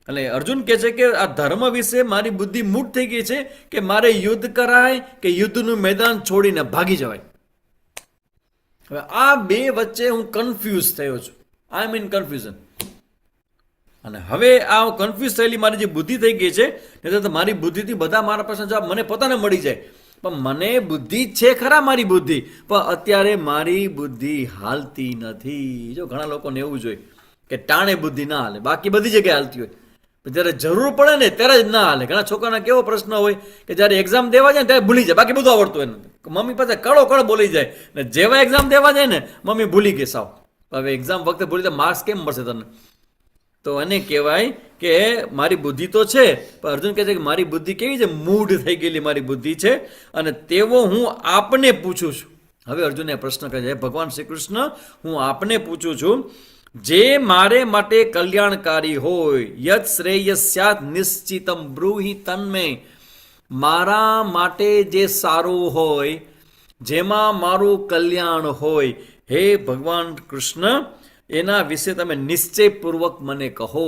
એટલે અર્જુન કહે છે કે આ ધર્મ વિશે મારી બુદ્ધિ મૂઢ થઈ ગઈ છે કે મારે યુદ્ધ કરાય કે યુદ્ધનું મેદાન છોડીને ભાગી જવાય. હવે આ બે વચ્ચે હું કન્ફ્યુઝ થયો છું, આઈ એમ ઇન કન્ફ્યુઝન. અને હવે આ કન્ફ્યુઝ થયેલી મારી જે બુદ્ધિ થઈ ગઈ છે, નહીં તો મારી બુદ્ધિથી બધા મારા પ્રશ્ન જવાબ મને પોતાને મળી જાય. પણ મને બુદ્ધિ છે ખરા, મારી બુદ્ધિ, પણ અત્યારે મારી બુદ્ધિ હાલતી નથી. જો ઘણા લોકોને એવું જોઈએ કે ટાણે બુદ્ધિ ના હાલે, બાકી બધી જગ્યાએ હાલતી હોય, જ્યારે જરૂર પડે ને ત્યારે જ ના હાલે. ઘણા છોકરાના કેવો પ્રશ્ન હોય કે જ્યારે એક્ઝામ દેવા જાય ને ત્યારે ભૂલી જાય, બાકી બધું આવડતું હોય. મમ્મી પાસે કળો બોલી જાય ને જેવા એક્ઝામ દેવા જાય ને મમ્મી ભૂલી ગઈ સાવ. હવે એક્ઝામ વખતે ભૂલી જાય, માર્ક્સ કેમ મળશે તને? તો એને કહેવાય કે મારી બુદ્ધિ તો છે, પણ અર્જુન કહે છે કે મારી બુદ્ધિ કેવી છે, મૂઢ થઈ ગયેલી મારી બુદ્ધિ છે, અને તેવો હું આપને પૂછું છું. હવે અર્જુને પ્રશ્ન કહે છે, ભગવાન શ્રી કૃષ્ણ હું આપને પૂછું છું, જે મારે માટે કલ્યાણકારી હોય, યત શ્રેયસ્યાત નિશ્ચિતમ બ્રૂહિ તન્મે, મારા માટે જે સારું હોય, જેમાં મારું કલ્યાણ હોય, હે ભગવાન કૃષ્ણ એના વિશે તમે નિશ્ચયપૂર્વક મને કહો.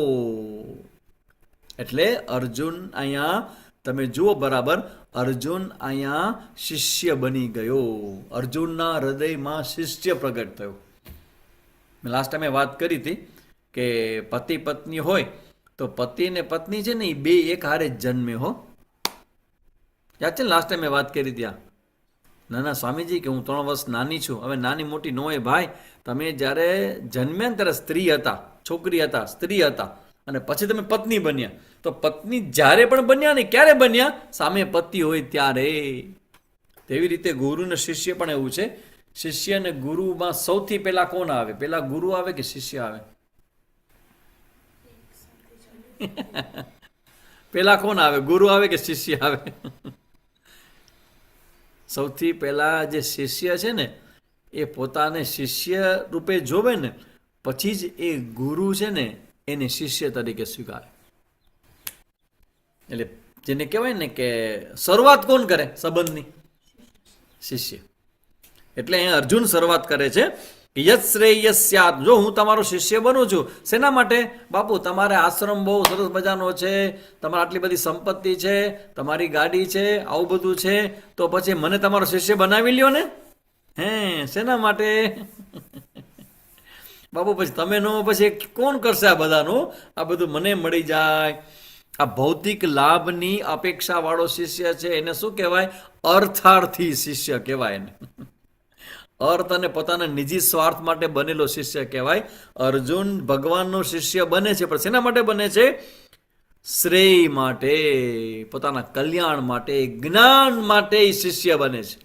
એટલે અર્જુન અહીંયા તમે જુઓ બરાબર, અર્જુન અહીંયા શિષ્ય બની ગયો, અર્જુનના હૃદયમાં શિષ્ય પ્રગટ થયો. મેં લાસ્ટ ટાઈમે વાત કરી હતી કે પતિ પત્ની હોય તો પતિ ને પત્ની છે ને એ બે એક હારે જ જન્મે હો. યાદ છે ને લાસ્ટ ટાઈમે વાત કરી ત્યાં? ના સ્વામીજી કે હું 3 વર્ષ નાની છું. હવે નાની મોટી ન હોય ભાઈ, તમે જ્યારે જન્મ્યા ને ત્યારે સ્ત્રી હતા, છોકરી હતા, સ્ત્રી હતા, અને પછી તમે પત્ની બન્યા. તો પત્ની જ્યારે પણ બન્યા ને ક્યારે બન્યા? સામે પતિ હોય ત્યારે. તેવી રીતે ગુરુ ને શિષ્ય પણ એવું છે શિષ્ય અને ગુરુમાં સૌથી પહેલા કોણ આવે? પહેલા ગુરુ આવે કે શિષ્ય આવે? પહેલા કોણ આવે? ગુરુ આવે કે શિષ્ય આવે? સૌથી પહેલા જે શિષ્ય છે ને એ પોતાને શિષ્ય રૂપે જોવે ને પછી જ એ ગુરુ છે ને એને શિષ્ય તરીકે સ્વીકારે. એટલે જેને કહેવાય ને કે શરૂઆત કોણ કરે સંબંધની? શિષ્ય. એટલે અહીંયા અર્જુન શરૂઆત કરે છે યત શ્રેયસ્યાત. જો હું તમારો શિષ્ય બનું છું, શેના માટે? બાપુ તમારે આશ્રમ બહુ સરસ મજાનો છે, તમારે આટલી બધી સંપત્તિ છે, તમારી ગાડી છે, આવું બધું છે, તો પછી મને તમારો શિષ્ય બનાવી લ્યો ને. હે, શેના માટે? બાપુ પછી તમે નો, પછી કોણ કરશે આ બધાનું? આ બધું મને મળી જાય. આ ભૌતિક લાભની અપેક્ષા વાળો શિષ્ય છે એને શું કહેવાય? અર્થાર્થી શિષ્ય કહેવાય એને. અર્થ અને પોતાના નિજી સ્વાર્થ માટે બનેલો શિષ્ય કહેવાય. અર્જુન ભગવાનનો શિષ્ય બને છે, પણ શેના માટે બને છે? શ્રેય માટે, પોતાના કલ્યાણ માટે, જ્ઞાન માટે શિષ્ય બને છે.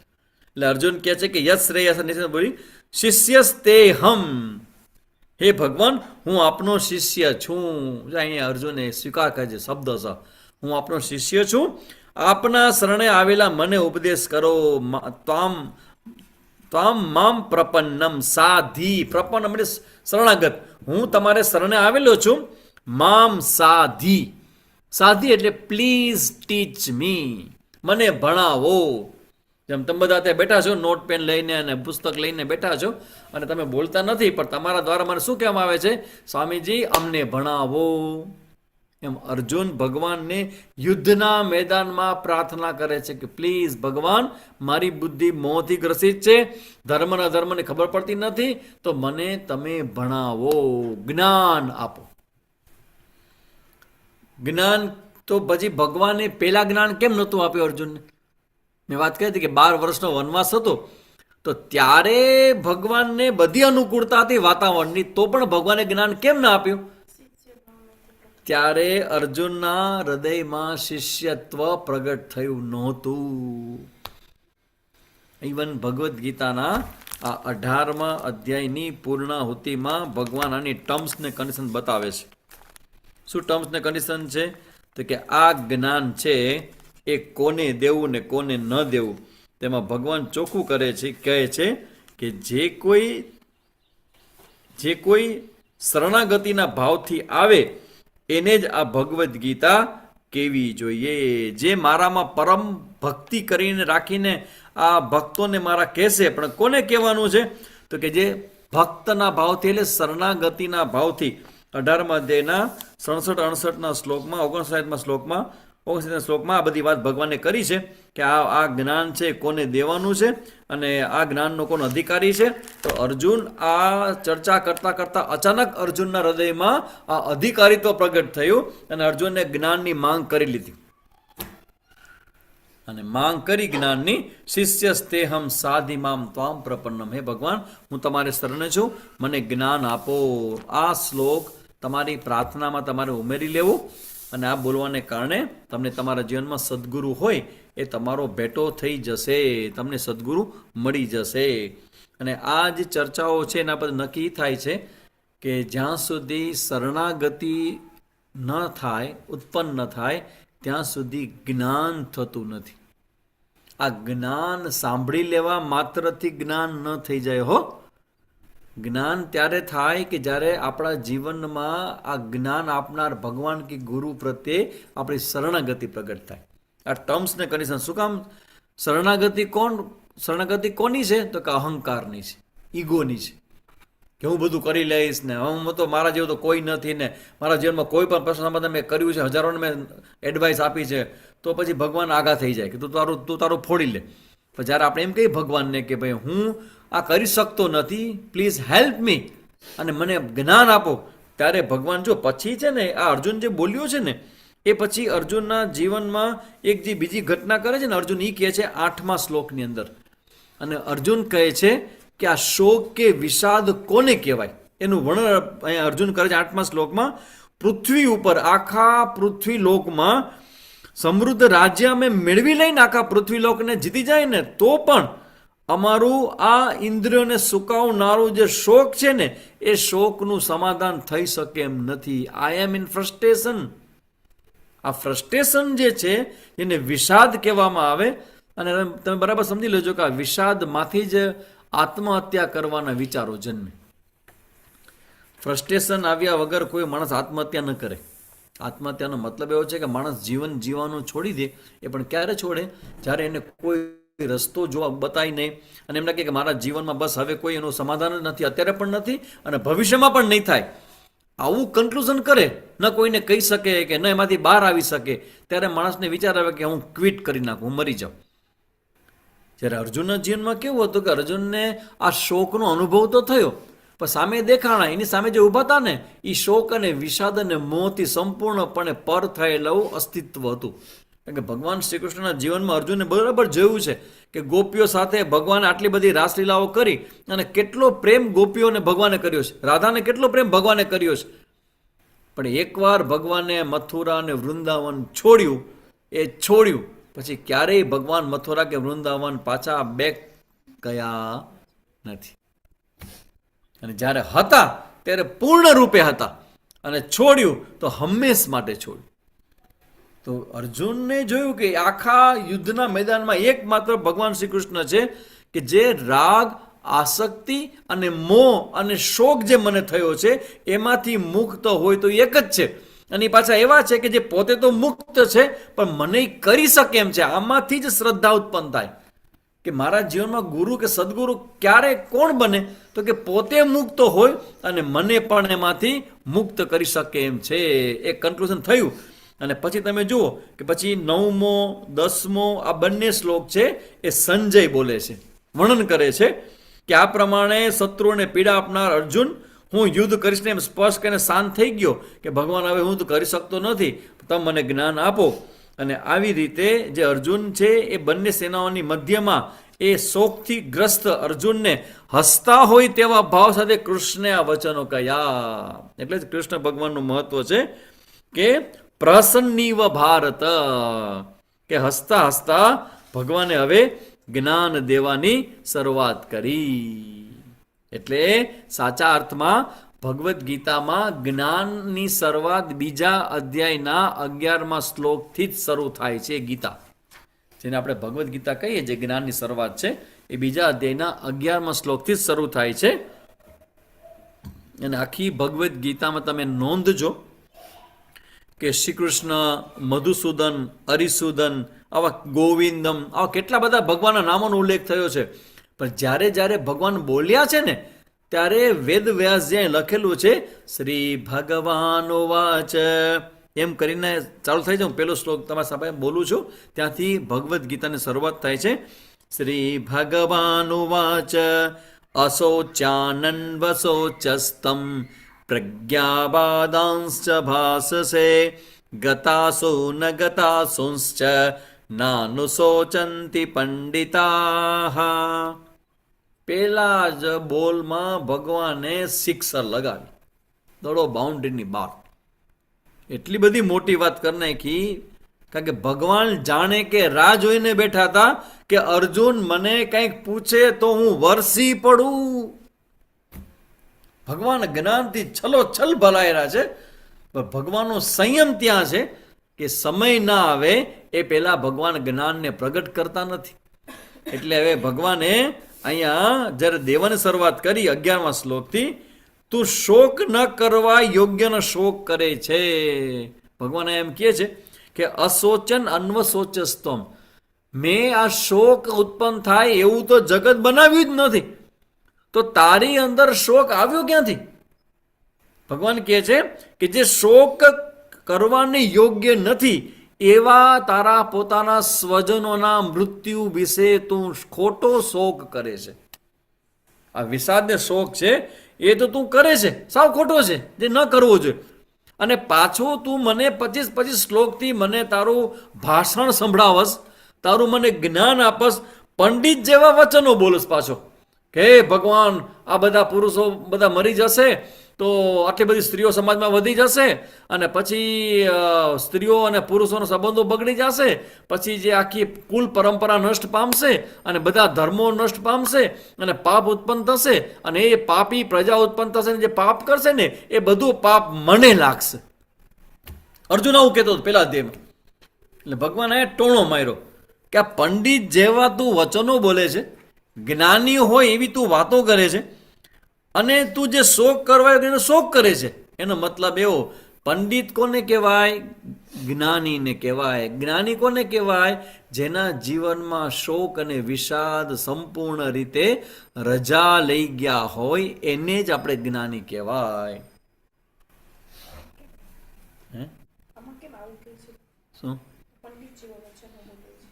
એટલે અર્જુન કહે છે કે યત શ્રેયસ બોલી શિષ્યસ્તેહમ. હે ભગવાન, હું આપનો શિષ્ય છું. અહીંયા અર્જુને સ્વીકાર કરે છે શબ્દ સ, હું આપનો શિષ્ય છું. આપના શરણે આવેલા મને ઉપદેશ કરો. ત્વામ મામ પ્રપન્નમ સાધી. પ્રપન્ન એટલે શરણાગત. હું તમારે શરણે આવેલો છું. મામ સાધી. સાધી એટલે પ્લીઝ ટીચ મી, મને ભણાવો. જેમ તમે બધા ત્યાં બેઠા છો નોટ પેન લઈને અને પુસ્તક લઈને બેઠા છો અને તમે બોલતા નથી, પણ તમારા દ્વારા મને શું કહેવામાં આવે છે? સ્વામીજી અમને ભણાવો. એમ અર્જુન ભગવાનને યુદ્ધના મેદાનમાં પ્રાર્થના કરે છે કે પ્લીઝ ભગવાન, મારી બુદ્ધિ મોહથી ગ્રસિત છે, ધર્મ અધર્મને ખબર પડતી નથી, તો મને તમે ભણાવો, જ્ઞાન આપો. જ્ઞાન તો પછી ભગવાને પહેલા જ્ઞાન કેમ નહોતું આપ્યું અર્જુનને? મેં વાત કરી હતી કે 12 વર્ષનો વનવાસ હતો, તો ત્યારે ભગવાનને બધી અનુકૂળતા હતી વાતાવરણની, તો પણ ભગવાને જ્ઞાન કેમ ના આપ્યું? ત્યારે અર્જુનના હૃદયમાં શિષ્યત્વ પ્રગટ થયું નહોતું. ઇવન ભગવદ્ ગીતાના આ 18મા અધ્યાયની પૂર્ણાહુતિમાં ભગવાન આની ટર્મ્સ ને કન્ડિશન બતાવે છે. શું ટર્મ્સ ને કન્ડિશન છે? તો કે આ જ્ઞાન છે એ કોને દેવું ને કોને ન દેવું, તેમાં ભગવાન ચોખ્ખું કરે છે, કહે છે કે જે કોઈ શરણાગતિના ભાવથી આવે એને જ આ ભગવદ્ ગીતા કેવી જોઈએ. જે મારામાં પરમ ભક્તિ કરીને રાખીને આ ભક્તોને મારા કહેશે, પણ કોને કહેવાનું છે? તો કે જે ભક્તના ભાવથી એટલે શરણાગતિના ભાવથી. 18મા અધ્યાયના 67-68ના શ્લોકમાં 59મા શ્લોકમાં આ બધી વાત ભગવાને કરી છે કે આ જ્ઞાન છે કોને દેવાનું છે અને આ જ્ઞાનનો કોણ અધિકારી છે. તો અર્જુન આ ચર્ચા કરતા કરતા અચાનક અર્જુનના હૃદયમાં આ અધિકારીત્વ પ્રગટ થયું અને અર્જુનને જ્ઞાનની માંગ કરી લીધી. અને માંગ કરી જ્ઞાનની. શિષ્યસ્તેહમ સાધિમામ ત્વામ પ્રપન્નમ. હે ભગવાન, હું તમારે શરણે છું, મને જ્ઞાન આપો. આ શ્લોક તમારી પ્રાર્થનામાં તમારે ઉમેરી લેવું અને આ બોલવાને કારણે તમને તમારા જીવનમાં સદગુરુ હોય એ તમારો ભેટો થઈ જશે, તમને સદગુરુ મળી જશે. અને આ જે ચર્ચાઓ છે એના પર નક્કી થાય છે કે જ્યાં સુધી શરણાગતિ ન થાય, ઉત્પન્ન ન થાય, ત્યાં સુધી જ્ઞાન થતું નથી. આ જ્ઞાન સાંભળી લેવા માત્રથી જ્ઞાન ન થઈ જાય હો. જ્ઞાન ત્યારે થાય કે જ્યારે આપણા જીવનમાં આ જ્ઞાન આપનાર ભગવાન કે ગુરુ પ્રત્યે આપણી શરણાગતિ પ્રગટ થાય. આ ટર્મ્સ ને કન્ડિશન. શું કામ? શરણાગતિ કોની છે? તો કે અહંકારની છે, ઈગોની છે, કે હું બધું કરી લઈશ ને હું તો મારા જેવું તો કોઈ નથી ને મારા જીવનમાં કોઈ પણ પ્રશ્ન સમાધાન મેં કર્યું છે, હજારોને મેં એડવાઇસ આપી છે, તો પછી ભગવાન આગા થઈ જાય કે તું તારું ફોડી લે. પણ જ્યારે આપણે એમ કહીએ ભગવાનને કે ભાઈ હું આ કરી શકતો નથી, પ્લીઝ હેલ્પ મી અને મને જ્ઞાન આપો, ત્યારે ભગવાન જો પછી છે ને આ અર્જુન જે બોલ્યો છે ને એ પછી અર્જુનના જીવનમાં એક જે બીજી ઘટના કરે છે ને, અર્જુન એ કહે છે 8મા શ્લોકની અંદર, અને અર્જુન કહે છે કે આ શોક કે વિષાદ કોને કહેવાય એનું વર્ણન અહીંયા અર્જુન કરે છે 8મા શ્લોકમાં. પૃથ્વી ઉપર, આખા પૃથ્વી લોકમાં સમૃદ્ધ રાજ્ય અમે મેળવી લઈને આખા પૃથ્વી લોકને જીતી જાય ને તો પણ અમારું આ ઇન્દ્રિયોને સુકાવનારું જે શોક છે ને એ શોકનું સમાધાન થઈ શકે એમ નથી. આઈ એમ ઇન ફ્રસ્ટ્રેશન. આ ફ્રસ્ટ્રેશન જે છે એને વિષાદ કહેવામાં આવે. અને તમે બરાબર સમજી લેજો કે આ વિષાદમાંથી જ આત્મહત્યા કરવાના વિચારો જન્મે. ફ્રસ્ટ્રેશન આવ્યા વગર કોઈ માણસ આત્મહત્યા ન કરે. આત્મહત્યાનો મતલબ એવો છે કે માણસ જીવન જીવવાનું છોડી દે. એ પણ ક્યારે છોડે? જ્યારે એને કોઈ રસ્તો જોવા બતાવી નહીં અને એમ લાગે કે મારા જીવનમાં બસ હવે કોઈ એનું સમાધાન જ નથી, અત્યારે પણ નથી અને ભવિષ્યમાં પણ નહીં થાય. આવું કન્ક્લુઝન કરે, ન કોઈને કહી શકે કે ન એમાંથી બહાર આવી શકે, ત્યારે માણસને વિચાર આવે કે હું ક્વિટ કરી નાખું, હું મરી જાઉં. જ્યારે અર્જુનના જીવનમાં કેવું હતું કે અર્જુનને આ શોકનો અનુભવ તો થયો, પણ સામે દેખાણા, એની સામે જે ઊભા હતા ને એ શોક અને વિષાદ અને મોહથી સંપૂર્ણપણે પર થયેલું અસ્તિત્વ હતું. કારણ કે ભગવાન શ્રી કૃષ્ણના જીવનમાં અર્જુને બરાબર જોયું છે કે ગોપીઓ સાથે ભગવાને આટલી બધી રાસલીલાઓ કરી અને કેટલો પ્રેમ ગોપીઓને ભગવાને કર્યો છે, રાધાને કેટલો પ્રેમ ભગવાને કર્યો છે. પણ એકવાર ભગવાને મથુરા અને વૃંદાવન છોડ્યું, એ છોડ્યું પછી ક્યારેય ભગવાન મથુરા કે વૃંદાવન પાછા બેક ગયા નથી. અને જ્યારે હતા ત્યારે પૂર્ણ રૂપે હતા અને છોડ્યું તો હંમેશ માટે છોડ્યું. તો અર્જુનને જોયું કે આખા યુદ્ધના મેદાનમાં એકમાત્ર ભગવાન શ્રી કૃષ્ણ છે કે જે રાગ, આસક્તિ અને મોહ અને શોક જે મને થયો છે એમાંથી મુક્ત હોય તો એક જ છે. અને પાછા એવા છે કે જે પોતે તો મુક્ત છે પણ મને કરી શકે એમ છે. આમાંથી જ શ્રદ્ધા ઉત્પન્ન થાય કે મારા જીવનમાં ગુરુ કે સદગુરુ ક્યારે કોણ બને? તો કે પોતે મુક્ત હોય અને મને પણ એમાંથી મુક્ત કરી શકે એમ છે. એ કન્ક્લુઝન થયું. અને પછી તમે જુઓ કે પછી 9મો 10મો આ બંને શ્લોક છે એ સંજય બોલે છે, વર્ણન કરે છે કે આ પ્રમાણે શત્રુઓને પીડા આપનાર અર્જુન, હું યુદ્ધ કરીશ ને એમ સ્પષ્ટ કરીને શાંત થઈ ગયો કે ભગવાન હવે હું તો કરી શકતો નથી, તમે મને જ્ઞાન આપો. અને આવી રીતે જે અર્જુન છે એ બંને સેનાઓની મધ્યમાં એ શોકથી ગ્રસ્ત અર્જુનને હસતા હોય તેવા ભાવ સાથે કૃષ્ણે આ વચનો કહ્યા. એટલે જ કૃષ્ણ ભગવાનનું મહત્વ છે કે પ્રસન્નીવ ભારત, કે હસતા હસતા ભગવાને હવે જ્ઞાન દેવાની શરૂઆત કરી. એટલે સાચા અર્થમાં ભગવદ્ ગીતામાં જ્ઞાનની શરૂઆત બીજા અધ્યાયના 11મા શ્લોકથી જ શરૂ થાય છે. ગીતા જેને આપણે ભગવદ્ ગીતા કહીએ, જે જ્ઞાનની શરૂઆત છે એ બીજા અધ્યાયના 11મા શ્લોકથી જ શરૂ થાય છે. અને આખી ભગવદ્ ગીતામાં તમે નોંધજો કે શ્રી કૃષ્ણ, મધુસૂદન, અરિસૂદન, આવા ગોવિંદમ, આવા કેટલા બધા ભગવાનના નામોનો ઉલ્લેખ થયો છે. પણ જ્યારે જ્યારે ભગવાન બોલ્યા છે ને ત્યારે વેદ વ્યાસ જ્યાં લખેલું છે શ્રી ભગવાન વાચ એમ કરીને ચાલુ થાય છે. હું પહેલો શ્લોક તમારા સામે બોલું છું, ત્યાંથી ભગવદ્ ગીતાની શરૂઆત થાય છે. શ્રી ભગવાન વાચ અશોચાનન વશોચસ્તમ પ્રજ્ઞાવાદાંશ્ચ ભાસસે ગતાસો ન ગતાસોંશ્ચ નાનુશોચંતિ પંડિતાઃ. પેલા જ બોલમાં ભગવાને સિક્સર લગાવી, દડો બાઉન્ડ્રીની બહાર. એટલી બધી મોટી વાત કરી નાખી કારણ કે ભગવાન જાણે કે રાહ જોઈને બેઠા હતા કે અર્જુન મને કંઈક પૂછે તો હું વરસી પડું. ભગવાન જ્ઞાનથી છલોછલ ભરાયેલા છે, પણ ભગવાનનો સંયમ ત્યાં છે કે સમય ના આવે એ પહેલા ભગવાન જ્ઞાનને પ્રગટ કરતા નથી. એટલે હવે ભગવાને અહીંયા જ્યારે દેવાની શરૂઆત કરી 11મા શ્લોકથી, તું શોક ન કરવા યોગ્યનો શોક કરે છે. ભગવાન એમ કહે છે કે અશોચન અન્વશોચસ્તમ, મેં આ શોક ઉત્પન્ન થાય એવું તો જગત બનાવ્યું જ નથી, તો તારી અંદર શોક આવ્યો ક્યાંથી? ભગવાન કહે છે કે જે શોક કરવાને યોગ્ય નથી એવા તારા પોતાના સ્વજનોના મૃત્યુ વિશે તું ખોટો શોક કરે છે. આ વિષાદને શોક છે એ તો તું કરે છે, સાવ ખોટો છે, જે ન કરવો જોઈએ. અને પાછું તું મને 25 શ્લોકથી મને તારું ભાષણ સંભળાવસ, તારું મને જ્ઞાન આપસ, પંડિત જેવા વચનો બોલસ પાછો કે ભગવાન આ બધા પુરુષો બધા મરી જશે તો આટલી બધી સ્ત્રીઓ સમાજમાં વધી જશે અને પછી સ્ત્રીઓ અને પુરુષોના સંબંધો બગડી જશે, પછી જે આખી કુલ પરંપરા નષ્ટ પામશે અને બધા ધર્મો નષ્ટ પામશે અને પાપ ઉત્પન્ન થશે અને એ પાપી પ્રજા ઉત્પન્ન થશે અને જે પાપ કરશે ને એ બધું પાપ મને લાગશે. અર્જુન આવું કહેતો પેલા અધ્યાયમાં. એટલે ભગવાને ટોણો માર્યો કે આ પંડિત જેવા તું વચનો બોલે છે, જ્ઞાની હોય એવી તું વાતો કરે છે અને તું જે શોક કરવા એને શોક કરે છે. એનો મતલબ એવો, પંડિત કોને કહેવાય? જ્ઞાનીને કહેવાય. જ્ઞાની કોને કહેવાય? જેના જીવનમાં શોક અને વિષાદ સંપૂર્ણ રીતે રજા લઈ ગયા હોય એને જ આપણે જ્ઞાની કહેવાય. શું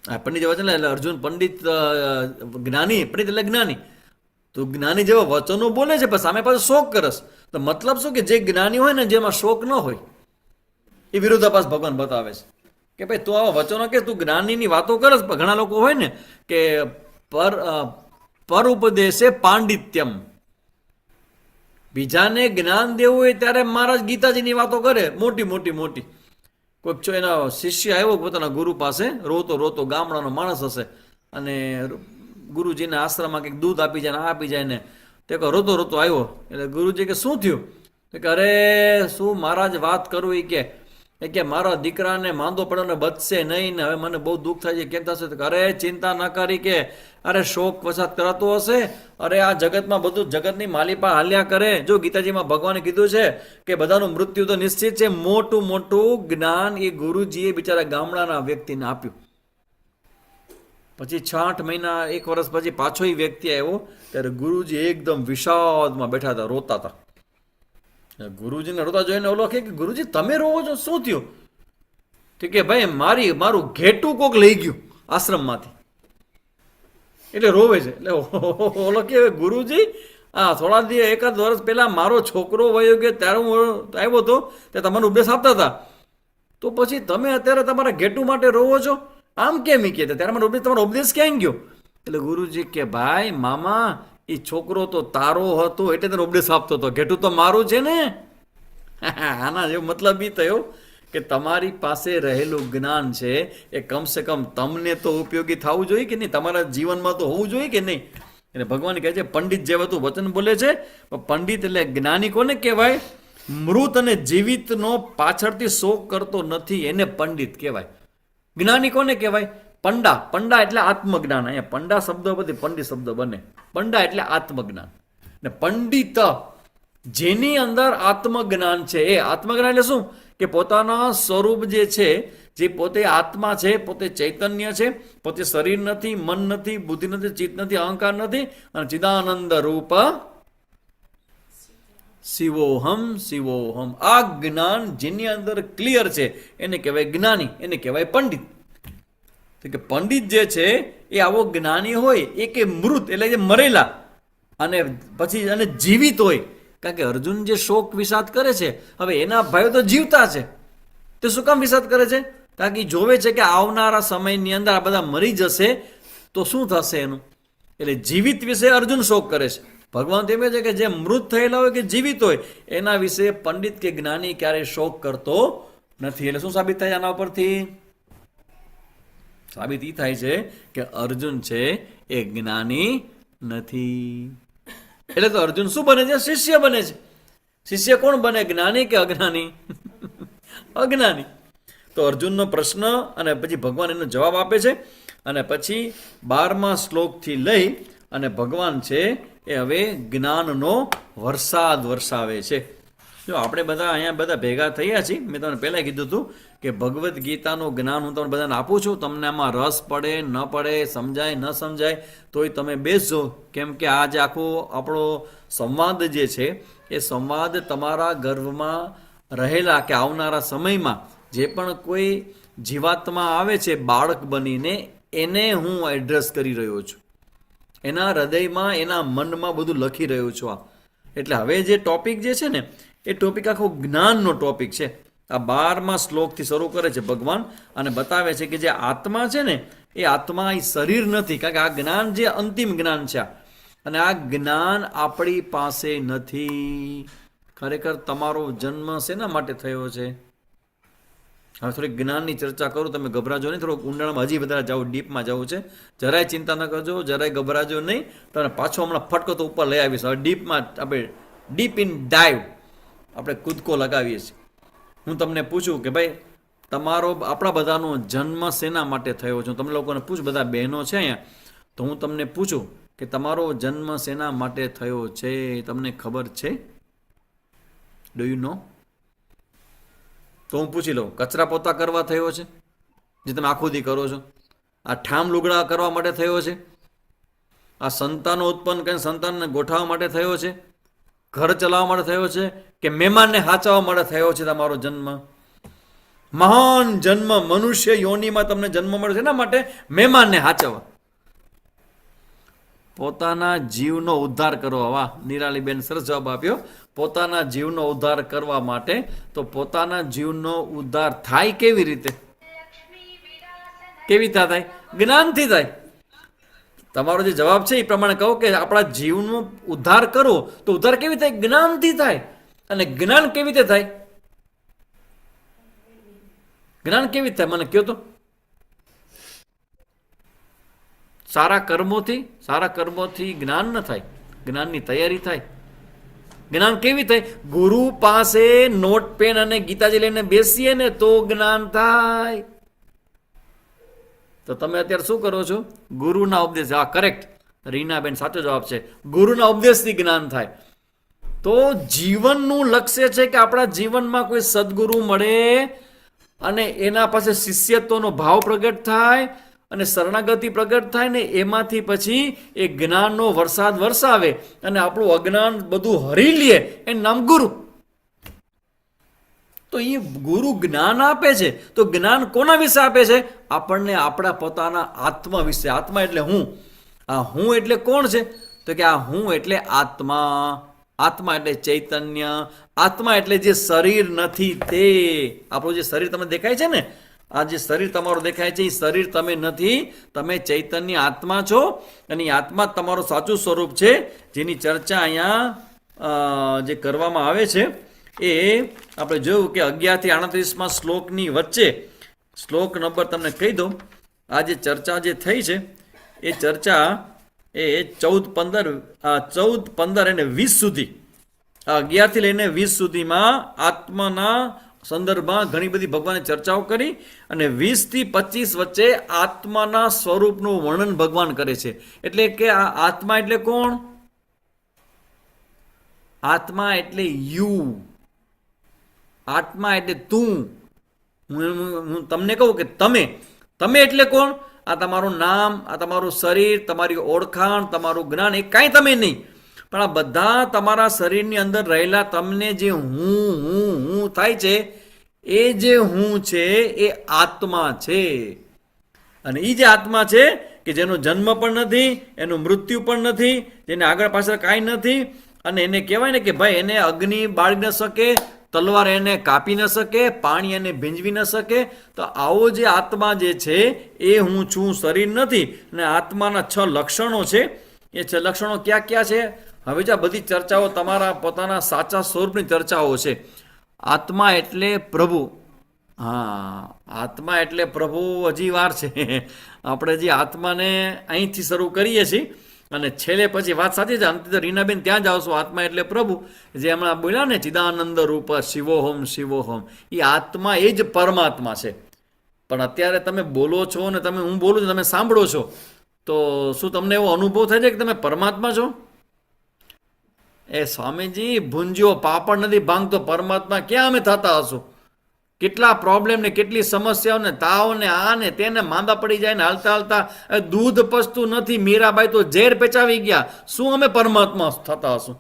હા, પંડિત જેવા વચન એટલે અર્જુન પંડિત જ્ઞાની, પંડિત એટલે જ્ઞાની. તો જ્ઞાની જેવા વચનો બોલે છે પણ સામે પાછું શોક કરસ. તો મતલબ શું કે જે જ્ઞાની હોય ને જેમાં શોક ન હોય એ વિરોધાભાસ ભગવાન બતાવે છે કે ભાઈ તું આવા વચનો કે તું જ્ઞાનીની વાતો કરસ. પણ ઘણા લોકો હોય ને કે પર ઉપદેશે પાંડિત્યમ, બીજાને જ્ઞાન દેવું હોય ત્યારે મહારાજ ગીતાજીની વાતો કરે મોટી મોટી મોટી. કોઈક છો એના શિષ્ય આવ્યો પોતાના ગુરુ પાસે, રોતો રોતો, ગામડાનો માણસ હશે અને ગુરુજીના આશ્રમમાં કંઈક દૂધ આપી જાય ને આપી જાય ને તે રોતો રોતો આવ્યો. એટલે ગુરુજી કે શું થયું? કે અરે શું મહારાજ વાત કરું એ કે મારા દીકરાને માંદો પડ્યો ને બચશે નહીં ને હવે મને બહુ દુઃખ થાય છે, કેમ થશે? અરે ચિંતા ન કરી કે અરે શોક વસાત કરાતો હશે, અરે આ જગતમાં બધું જગતની માલિપા હાલ્યા કરે. જો ગીતાજીમાં ભગવાને કીધું છે કે બધાનું મૃત્યુ તો નિશ્ચિત છે. મોટું મોટું જ્ઞાન એ ગુરુજીએ બિચારા ગામડાના વ્યક્તિને આપ્યું. પછી 6-8 મહિના 1 વર્ષ પછી પાછો એ વ્યક્તિ આવ્યો ત્યારે ગુરુજી એકદમ વિષાદમાં બેઠા હતા, રોતા હતા. ગુરુજીને રોતા જોઈને ઓલો કે ગુરુજી તમે રોવો છો, શું થયું? કે ભાઈ મારું ઘેટું કોક લઈ ગયું આશ્રમમાંથી એટલે રોવે છે. એટલે ઓલો કે ગુરુજી હા થોડા દિવસ 1 વર્ષ પહેલા મારો છોકરો વયો ગયો ત્યારે હું આવ્યો હતો તે તમને ઉપદેશ આપતા હતા, તો પછી તમે અત્યારે તમારા ઘેટું માટે રોવો છો આમ કેમ? કે ત્યારે તમારો ઉપદેશ ક્યાં ગયો? એટલે ગુરુજી કે ભાઈ મામા એ છોકરો તો તારો હતો એટલે તને ઉપદેશ આપતો હતો, ઘેટું તો મારું છે ને. આના જેવો મતલબ એ થયો કે તમારી પાસે રહેલું જ્ઞાન છે એ કમસે કમ તમને તો ઉપયોગી થવું જોઈએ કે નહીં, તમારા જીવનમાં તો હોવું જોઈએ કે નહીં. એટલે ભગવાન કહે છે પંડિત જેવા તું વચન બોલે છે. પંડિત એટલે જ્ઞાની કોને કહેવાય? મૃત અને જીવિતનો પાછળથી શોક કરતો નથી એને પંડિત કહેવાય. જ્ઞાની કોને કહેવાય? પંડા. પંડા એટલે આત્મજ્ઞાન. અહીંયા પંડા શબ્દ પરથી પંડિત શબ્દ બને. પંડા એટલે આત્મજ્ઞાન ને પંડિત જેની અંદર આત્મજ્ઞાન છે. એ આત્મજ્ઞાન એટલે શું? કે પોતાના સ્વરૂપ જે છે, જે પોતે આત્મા છે, પોતે ચૈતન્ય છે, પોતે શરીર નથી, મન નથી, બુદ્ધિ નથી, ચિત્ત નથી, અહંકાર નથી અને ચિદાનંદ રૂપ શિવોહમ શિવોહમ. આ જ્ઞાન જેની અંદર ક્લિયર છે એને કહેવાય જ્ઞાની, એને કહેવાય પંડિત. કે પંડિત જે છે એ આવો જ્ઞાની હોય એ કે મૃત એટલે જે મરેલા અને પછી અને જીવિત હોય. કારણ કે અર્જુન જે શોક વિષાદ કરે છે હવે એના ભાઈઓ તો જીવતા છે, તે શું કામ વિષાદ કરે છે? કારણ કે જોવે છે કે આવનારા સમયની અંદર આ બધા મરી જશે તો શું થશે એનું. એટલે જીવિત વિશે અર્જુન શોક કરે છે. ભગવાન તેમ છે કે જે મૃત થયેલા હોય કે જીવિત હોય એના વિશે પંડિત કે જ્ઞાની ક્યારેય શોક કરતો નથી. એટલે શું સાબિત થાય આના ઉપરથી? સાબિત એ થાય છે કે અર્જુન છે એ જ્ઞાની નથી. એટલે તો અર્જુન શું બને છે? શિષ્ય બને છે. શિષ્ય કોણ બને? જ્ઞાની કે અજ્ઞાની? અજ્ઞાની. તો અર્જુનનો પ્રશ્ન અને પછી ભગવાન એનો જવાબ આપે છે અને પછી 12મા શ્લોકથી લઈ અને ભગવાન છે એ હવે જ્ઞાનનો વરસાદ વરસાવે છે. જો આપણે બધા અહીંયા બધા ભેગા થયા છીએ, મેં તમને પહેલાં કીધું હતું કે ભગવદ્ ગીતાનું જ્ઞાન હું તમને બધાને આપું છું. તમને આમાં રસ પડે ન પડે, સમજાય ન સમજાય તોય તમે બેસજો, કેમ કે આ જે આખો આપણો સંવાદ જે છે એ સંવાદ તમારા ગર્ભમાં રહેલા કે આવનારા સમયમાં જે પણ કોઈ જીવાત્મા આવે છે બાળક બનીને એને હું એડ્રેસ કરી રહ્યો છું. એના હૃદયમાં એના મનમાં બધું લખી રહ્યો છું આ. એટલે હવે જે ટોપિક જે છે ને એ ટોપિક આખો જ્ઞાનનો ટોપિક છે. આ 12મા શ્લોકથી શરૂ કરે છે ભગવાન અને બતાવે છે કે જે આત્મા છે ને એ આત્મા એ શરીર નથી. કારણ કે આ જ્ઞાન જે અંતિમ જ્ઞાન છે અને આ જ્ઞાન આપણી પાસે નથી. ખરેખર તમારો જન્મ શેના માટે થયો છે? હવે થોડીક જ્ઞાનની ચર્ચા કરું, તમે ગભરાજો નહીં, થોડુંક ઊંડાણમાં હજી વધારે જાઓ, ડીપમાં જવું છે. જરાય ચિંતા ન કરજો, જરાય ગભરાજો નહીં. તમને પાછો હમણાં ફટકો તો ઉપર લઈ આવીશ. હવે ડીપમાં આપણે ડીપ ઇન ડાઈવ આપણે કૂદકો લગાવીએ છીએ. હું તમને પૂછું કે ભાઈ તમારો આપણા બધાનો જન્મ શેના માટે થયો છે? તમને લોકોને પૂછું, બધા બહેનો છે અહીંયા, તો હું તમને પૂછું કે તમારો જન્મ શેના માટે થયો છે? તમને ખબર છે? Do you know? તો હું પૂછી લઉં, કચરા પોતા કરવા થયો છે, જે તમે આખો દી કરો છો? આ ઠામ લુગડા કરવા માટે થયો છે? આ સંતાનો ઉત્પન્ન કરીને સંતાનને ગોઠવવા માટે થયો છે? ઘર ચલાવવા માટે થયો છે? કે મહેમાનને હાચવવા માટે થયો છે તમારો જન્મ? મહાન જન્મ મનુષ્ય યોનિમાં તમને જન્મ મળે છે એના માટે, મહેમાનને હાચવવા, પોતાના જીવનો ઉદ્ધાર કરવા. વાહ, નિરાલીબેન સરસ જવાબ આપ્યો. પોતાના જીવનો ઉદ્ધાર કરવા માટે. તો પોતાના જીવનો ઉદ્ધાર થાય કેવી રીતે? કેવી રીતે થાય? જ્ઞાનથી થાય. તમારો જે જવાબ છે એ પ્રમાણે કહો કે આપણા જીવનો ઉદ્ધાર કરવો, તો ઉદ્ધાર કેવી થાય? જ્ઞાનથી થાય. અને જ્ઞાન કેવી રીતે થાય? જ્ઞાન કેવી રીતે થાય મને કહો તો? સારા કર્મોથી જ્ઞાન ન થાય, જ્ઞાનની તૈયારી થાય. જ્ઞાન કેવી થાય? ગુરુ પાસે નોટ પેન અને ગીતાજી લઈને બેસીએ ને તો જ્ઞાન થાય. તો તમે અત્યારે શું કરો છો? ગુરુના ઉપદેશ. હા, કરેક્ટ, રીનાબેન સાચો જવાબ છે. ગુરુના ઉપદેશથી જ્ઞાન થાય. તો જીવનનું લક્ષ્ય છે કે આપણા જીવનમાં કોઈ સદગુરુ મળે અને એના પાસે શિષ્યત્વનો ભાવ પ્રગટ થાય અને શરણાગતિ પ્રગટ થાય ને એમાંથી પછી એ જ્ઞાનનો વરસાદ વરસાવે અને આપણું અજ્ઞાન બધું હરી લે, એનું નામ ગુરુ. તો એ ગુરુ જ્ઞાન આપે છે. તો જ્ઞાન કોના વિશે આપે છે? આપણને આપણા પોતાના આત્મા વિશે. આત્મા એટલે હું. આ હું એટલે કોણ છે? તો કે આ હું એટલે આત્મા. આત્મા એટલે ચૈતન્ય. આત્મા એટલે જે શરીર નથી તે. આપણું જે શરીર તમને દેખાય છે ને, આ જે શરીર તમારું દેખાય છે, એ શરીર તમે નથી, તમે ચૈતન્ય આત્મા છો. અને એ આત્મા તમારું સાચું સ્વરૂપ છે, જેની ચર્ચા અહીંયા જે કરવામાં આવે છે એ આપણે જોયું કે 11 થી 38 શ્લોકની વચ્ચે, શ્લોક નંબર તમને કહી દઉં, આ જે ચર્ચા જે થઈ છે એ ચર્ચા એ 14, 15 અને 20 સુધી, 11 થી લઈને 20 સુધીમાં આત્માના સંદર્ભમાં ઘણી બધી ભગવાને ચર્ચાઓ કરી અને 20 થી 25 વચ્ચે આત્માના સ્વરૂપનું વર્ણન ભગવાન કરે છે. એટલે કે આ આત્મા એટલે કોણ? આત્મા એટલે યુ. આત્મા એટલે તું. હું તમને કહું કે તમે એટલે કોણ? આ તમારું નામ, આ તમારું શરીર, તમારી ઓળખાણ, તમારું જ્ઞાન, એ કાંઈ તમે નહીં. પણ આ બધા તમારા શરીરની અંદર રહેલા તમને જે હું થાય છે, એ જે હું છે એ આત્મા છે. અને એ જે આત્મા છે કે જેનો જન્મ પણ નથી, એનું મૃત્યુ પણ નથી, જેને આગળ પાછળ કાંઈ નથી, અને એને કહેવાય ને કે ભાઈ એને અગ્નિ બાળી ન શકે, તલવાર એને કાપી ન શકે, પાણી એને ભીંજવી ન શકે. તો આવો જે આત્મા જે છે એ હું છું, શરીર નથી. અને આત્માના 6 લક્ષણો છે. એ 6 લક્ષણો ક્યાં ક્યાં છે? હવે જ આ બધી ચર્ચાઓ તમારા પોતાના સાચા સ્વરૂપની ચર્ચાઓ છે. આત્મા એટલે પ્રભુ. હા, આત્મા એટલે પ્રભુ. હજી વાર છે. આપણે જે આત્માને અહીંથી શરૂ કરીએ છીએ અને છેલ્લે પછી વાત સાચી છે, અંતે તો રીનાબેન ત્યાં જ આવશું. આત્મા એટલે પ્રભુ, જે હમણાં બોલ્યા ને, ચિદાનંદ રૂપ શિવોહમ શિવોહમ, એ આત્મા એ જ પરમાત્મા છે. પણ અત્યારે તમે બોલો છો ને હું બોલું છું, તમે સાંભળો છો, તો શું તમને એવો અનુભવ થાય છે કે તમે પરમાત્મા છો? એ સ્વામીજી, ભૂંજ્યો પાપડ નથી ભાંગતો પરમાત્મા ક્યાં અમે થતા હશું? કેટલા પ્રોબ્લેમ ને કેટલી સમસ્યાઓ ને તાવ ને આ ને તેને, માંદા પડી જાય ને હાલતા હાલતા દૂધ પચતું નથી, મીરાબાઈ તો ઝેર પેચાવી ગયા, શું અમે પરમાત્મા થતા હશું?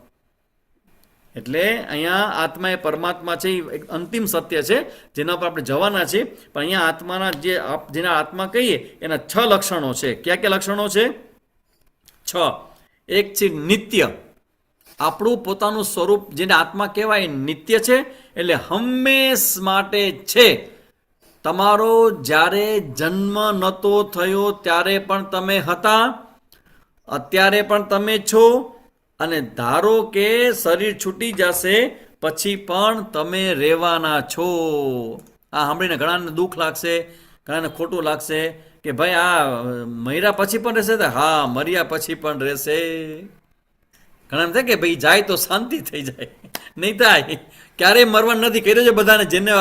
એટલે અહીંયા આત્મા એ પરમાત્મા છે, એ એક અંતિમ સત્ય છે જેના પર આપણે જવાના છીએ. પણ અહીંયા આત્માના જેના આત્મા કહીએ એના 6 લક્ષણો છે. કયા કયા લક્ષણો છે? 6. એક છે નિત્ય. આપણું પોતાનું સ્વરૂપ જેને આત્મા કહેવાય નિત્ય છે, એટલે હંમેશ માટે છે. તમારો જ્યારે જન્મ નહોતો થયો ત્યારે પણ તમે હતા, અત્યારે પણ તમે છો, અને ધારો કે શરીર છૂટી જશે પછી પણ તમે રહેવાના છો. આ સાંભળીને ઘણાને દુઃખ લાગશે, ઘણાને ખોટું લાગશે કે ભાઈ આ મર્યા પછી પણ રહેશે. હા, મર્યા પછી પણ રહેશે. ઘણા થાય કે ભાઈ જાય તો શાંતિ થઈ જાય, નહીં થાય. ક્યારેય મરવાનું નથી. કહી દેજો બધાને, જેને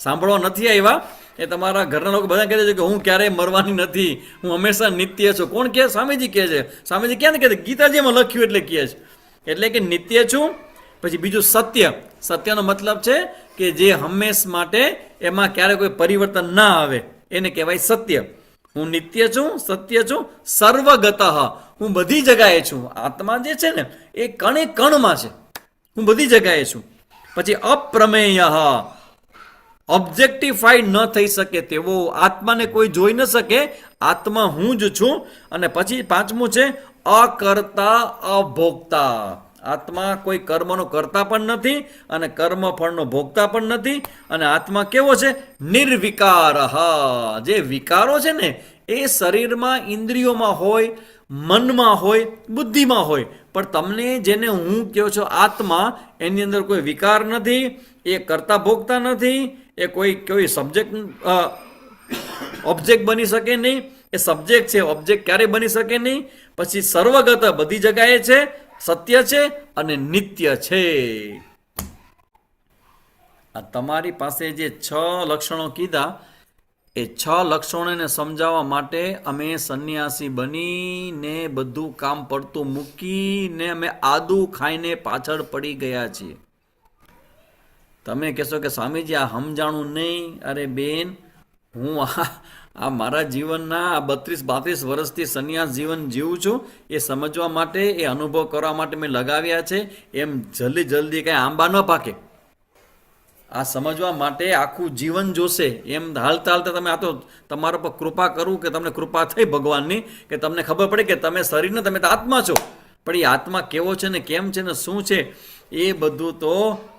સાંભળવા નથી આવ્યા એ તમારા ઘરના લોકો બધા કહે છે કે હું ક્યારેય મરવાની નથી, હું હંમેશા નિત્ય છું. કોણ કહે? સ્વામીજી કહે છે. સ્વામીજી ક્યાં કહે છે? ગીતાજીમાં લખ્યું એટલે કહે છે. એટલે કે નિત્ય છું. પછી બીજું સત્ય. સત્યનો મતલબ છે કે જે હંમેશ માટે, એમાં ક્યારે કોઈ પરિવર્તન ના આવે, એને કહેવાય સત્ય. હું નિત્ય છું, સત્ય છું, સર્વગતઃ, હું બધી જગાએ છું. આત્મા જે છે ને એ કણે કણમાં છે, હું બધી જગાએ છું. પછી અપ્રમેય, ઓબ્જેક્ટિફાઈડ ન થઈ શકે તેવો, આત્માને કોઈ જોઈ ન શકે, આત્મા હું જ છું. અને પછી પાંચમું છે અકર્તા અભોગતા. આત્મા કોઈ કર્મનો કરતા પણ નથી અને કર્મ ફળનો ભોગતા પણ નથી. અને આત્મા કેવો છે? નિર્વિકાર. જે વિકારો છે ને એ શરીરમાં, ઇન્દ્રિયોમાં હોય, મનમાં હોય, બુદ્ધિમાં હોય, પણ તમને જેને હું કહો છો આત્મા, એની અંદર કોઈ વિકાર નથી, એ કરતા ભોગતા નથી, એ કોઈ સબ્જેક્ટ ઓબ્જેક્ટ બની શકે નહીં. એ સબ્જેક્ટ છે, ઓબ્જેક્ટ ક્યારે બની શકે નહીં. પછી સર્વગત, બધી જગાએ છે, સત્ય છે અને નિત્ય છે. આ તમારી પાસે જે 6 લક્ષણો કીધા, એ 6 લક્ષણોને સમજાવવા માટે અમે સંન્યાસી બનીને બધું કામ પડતું મૂકીને અમે આદુ ખાઈને પાછળ પડી ગયા છીએ. તમે કહેશો કે સ્વામીજી આ સમજાણું નહીં. અરે બેન, હું આ મારા જીવનના આ 32-32 વર્ષથી સંન્યાસ જીવન જીવું છું. એ સમજવા માટે, એ અનુભવ કરવા માટે મેં લગાવ્યા છે. એમ જલ્દી કાંઈ આંબા ન પાકે. આ સમજવા માટે આખું જીવન જોશે. એમ હાલતા હાલતા તમે, આ તો તમારા પર કૃપા કરું કે તમને કૃપા થઈ ભગવાનની, કે તમને ખબર પડે કે તમે શરીર ને, તમે તો આત્મા છો. પણ એ આત્મા કેવો છે ને, કેમ છે ને, શું છે, એ બધું તો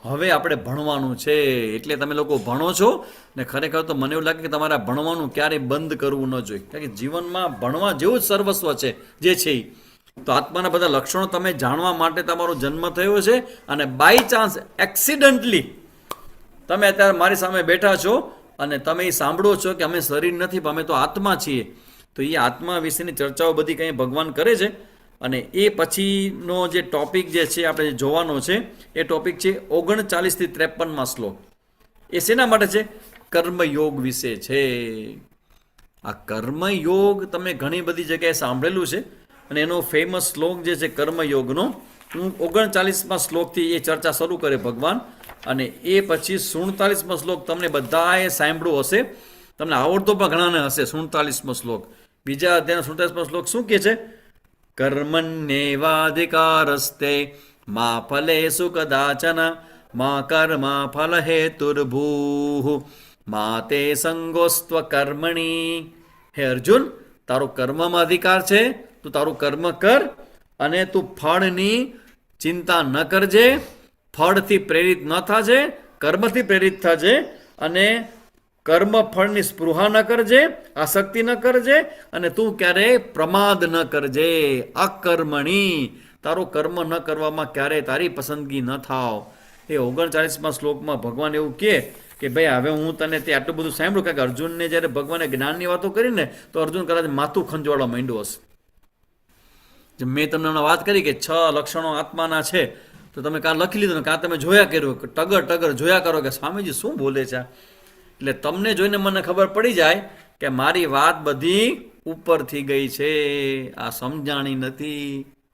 હવે આપણે ભણવાનું છે. એટલે તમે લોકો ભણો છો ને. ખરેખર તો મને એવું લાગે કે તમારે ભણવાનું ક્યારેય બંધ કરવું ન જોઈએ. કારણ કે જીવનમાં ભણવા જેવું જ સર્વસ્વ છે જે છે એ. તો આત્માના બધા લક્ષણો તમે જાણવા માટે તમારો જન્મ થયો છે. અને બાય ચાન્સ, એક્સિડન્ટલી તમે અત્યારે મારી સામે બેઠા છો અને તમે એ સાંભળો છો કે અમે શરીર નથી, પણ અમે તો આત્મા છીએ. તો એ આત્મા વિશેની ચર્ચાઓ બધી કંઈ ભગવાન કરે છે. અને એ પછીનો જે ટોપિક જે છે આપણે જોવાનો છે, એ ટોપિક છે 39 થી 53માં શ્લોક. એ શેના માટે છે? કર્મયોગ વિશે છે. આ કર્મયોગ તમે ઘણી બધી જગ્યાએ સાંભળેલું છે. અને એનો ફેમસ શ્લોક જે છે કર્મયોગનો, 39માં શ્લોકથી એ ચર્ચા શરૂ કરે ભગવાન. અને એ પછી 47મો શ્લોક તમને બધાએ સાંભળ્યો હશે, તમને આવડતો પણ ઘણાને હશે. 47મો શ્લોક, બીજા અધ્યાયનો 47મો શ્લોક શું કહે છે? કર્મણ્યેવાધિકારસ્તે મા ફલેષુ કદાચન મા કર્મ ફલ હેતુર્ભૂઃ મા તે સંગોસ્ત્વ કર્મણી. હે અર્જુન, તારો કર્મમાં અધિકાર છે, તું તારું કર્મ કર અને તું ફળની ચિંતા ન કરજે. ફળથી પ્રેરિત ન થાજે, કર્મથી પ્રેરિત થાજે. અને કર્મ ફળની સ્પૃહા ન કરજે, આસક્તિ ન કરજે. અને તું ક્યારેય પ્રમાદ ન કરજે. અકર્મણી, તારું કર્મ ન કરવામાં ક્યારેય તારી પસંદગી ન થાવ. એ 39મા શ્લોકમાં ભગવાન એવું કહે કે ભાઈ હવે હું તને તે આટલું બધું સાંભળ્યું. કારણ કે અર્જુનને જ્યારે ભગવાને જ્ઞાનની વાતો કરીને તો અર્જુન કદાચ માથું ખંજવાળવા માંડ્યું હશે. મેં તમને વાત કરી કે 6 લક્ષણો આત્માના છે, તો તમે કાં લખી લીધું, કાં તમે જોયા કર્યું, ટગર જોયા કરો કે સ્વામીજી શું બોલે છે. એટલે તમને જોઈને મને ખબર પડી જાય કે મારી વાત બધી ઉપરથી ગઈ છે, આ સમજાણી નથી.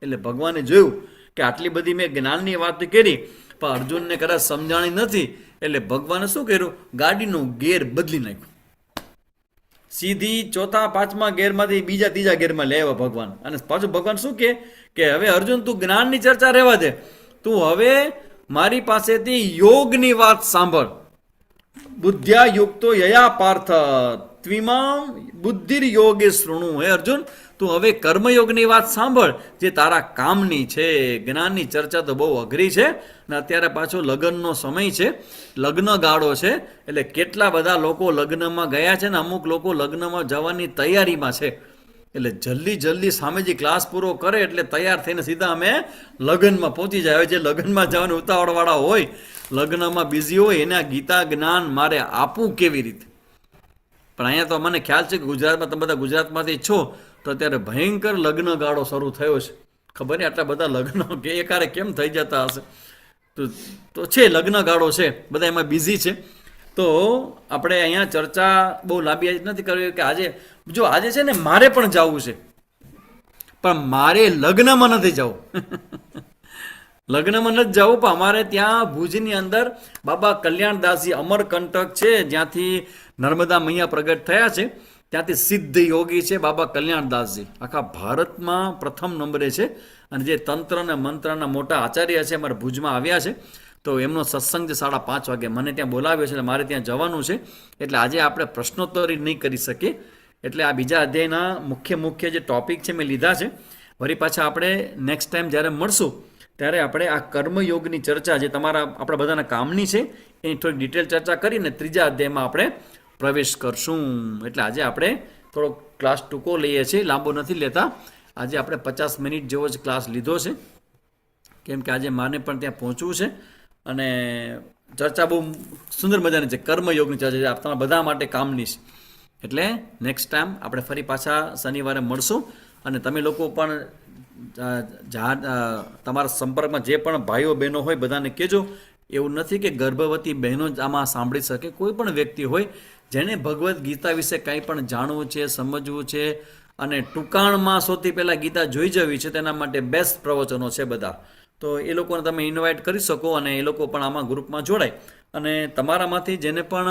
એટલે ભગવાને જોયું કે આટલી બધી મેં જ્ઞાનની વાત કરી, પણ અર્જુનને કદાચ સમજાણી નથી. એટલે ભગવાને શું કર્યું? ગાડીનું ગેર બદલી નાખ્યું. સીધી 4-5મા ગેરમાંથી બીજા 3જા ગેરમાં લેવા ભગવાન. અને પાછું ભગવાન શું કે હવે અર્જુન તું જ્ઞાનની ચર્ચા રહેવા દે, તું હવે મારી પાસેથી યોગની વાત સાંભળ. બુદ્ધ્યા યુક્તો યયા પાર્થ ત્વિમામ બુદ્ધિર યોગે શૃણુ. હે અર્જુન, તું હવે કર્મયોગની વાત સાંભળ જે તારા કામની છે. જ્ઞાનની ચર્ચા તો બહુ અઘરી છે. ને અત્યારે પાછો લગ્નનો સમય છે, લગ્ન ગાળો છે. એટલે કેટલા બધા લોકો લગ્નમાં ગયા છે ને અમુક લોકો લગ્નમાં જવાની તૈયારીમાં છે. એટલે જલ્દી સામેથી ક્લાસ પૂરો કરે એટલે તૈયાર થઈને સીધા અમે લગ્નમાં પહોંચી જાય. હવે જે લગ્નમાં જવાનું ઉતાવળવાળા હોય, લગ્નમાં બિઝી હોય, એના ગીતા જ્ઞાન મારે આપવું કેવી રીતે? પણ અહીંયા તો મને ખ્યાલ છે કે ગુજરાતમાં તમે બધા ગુજરાતમાંથી છો તો અત્યારે ભયંકર લગ્ન ગાળો શરૂ થયો છે. ખબર નહીં આટલા બધા લગ્ન કે એકારે કેમ થઈ જતા હશે. તો છે લગ્ન ગાળો છે, બધા એમાં બિઝી છે. તો આપણે અહીંયા ચર્ચા બહુ લાંબી નથી કરવી કે આજે છે ને મારે પણ જવું છે, પણ મારે લગ્નમાં નથી જવું. લગ્નમાં નથી જવું, પણ અમારે ત્યાં ભુજની અંદર બાબા કલ્યાણદાસજી અમરકંટક છે, જ્યાંથી નર્મદા મૈયા પ્રગટ થયા છે, ત્યાંથી સિદ્ધ યોગી છે બાબા કલ્યાણદાસજી. આખા ભારતમાં પ્રથમ નંબરે છે અને જે તંત્ર અને મંત્રના મોટા આચાર્ય છે અમારા ભુજમાં આવ્યા છે. તો એમનો સત્સંગ છે 5:30 વાગે, મને ત્યાં બોલાવ્યો છે એટલે મારે ત્યાં જવાનું છે. એટલે આજે આપણે પ્રશ્નોત્તરી નહીં કરી શકીએ, એટલે આ બીજા અધ્યાયના મુખ્ય જે ટોપિક છે મેં લીધા છે. વળી પાછા આપણે નેક્સ્ટ ટાઈમ જ્યારે મળશું ત્યારે આપણે આ કર્મયોગની ચર્ચા જે આપણા બધાના કામની છે એની થોડીક ડિટેલ ચર્ચા કરીને ત્રીજા અધ્યાયમાં આપણે પ્રવેશ કરશું. એટલે આજે આપણે થોડો ક્લાસ ટૂંકો લઈએ છીએ, લાંબો નથી લેતા. આજે આપણે 50 મિનિટ જેવો જ ક્લાસ લીધો છે, કેમ કે આજે માને પણ ત્યાં પહોંચવું છે અને ચર્ચા બહુ સુંદર મજાની છે. કર્મયોગની ચર્ચા છે, તમારા બધા માટે કામની છે. એટલે નેક્સ્ટ ટાઈમ આપણે ફરી પાછા શનિવારે મળશું. અને તમે લોકો પણ તમારા સંપર્કમાં જે પણ ભાઈઓ બહેનો હોય બધાને કહેજો. એવું નથી કે ગર્ભવતી બહેનો જ આમાં સાંભળી શકે, કોઈ પણ વ્યક્તિ હોય જેને ભગવદ્ ગીતા વિશે કંઈ પણ જાણવું છે, સમજવું છે અને ટૂંકાણમાં સૌથી પહેલાં ગીતા જોઈ જવી છે, તેના માટે બેસ્ટ પ્રવચનો છે બધા. તો એ લોકોને તમે ઇન્વાઇટ કરી શકો અને એ લોકો પણ આમાં ગ્રુપમાં જોડાય. અને તમારામાંથી જેને પણ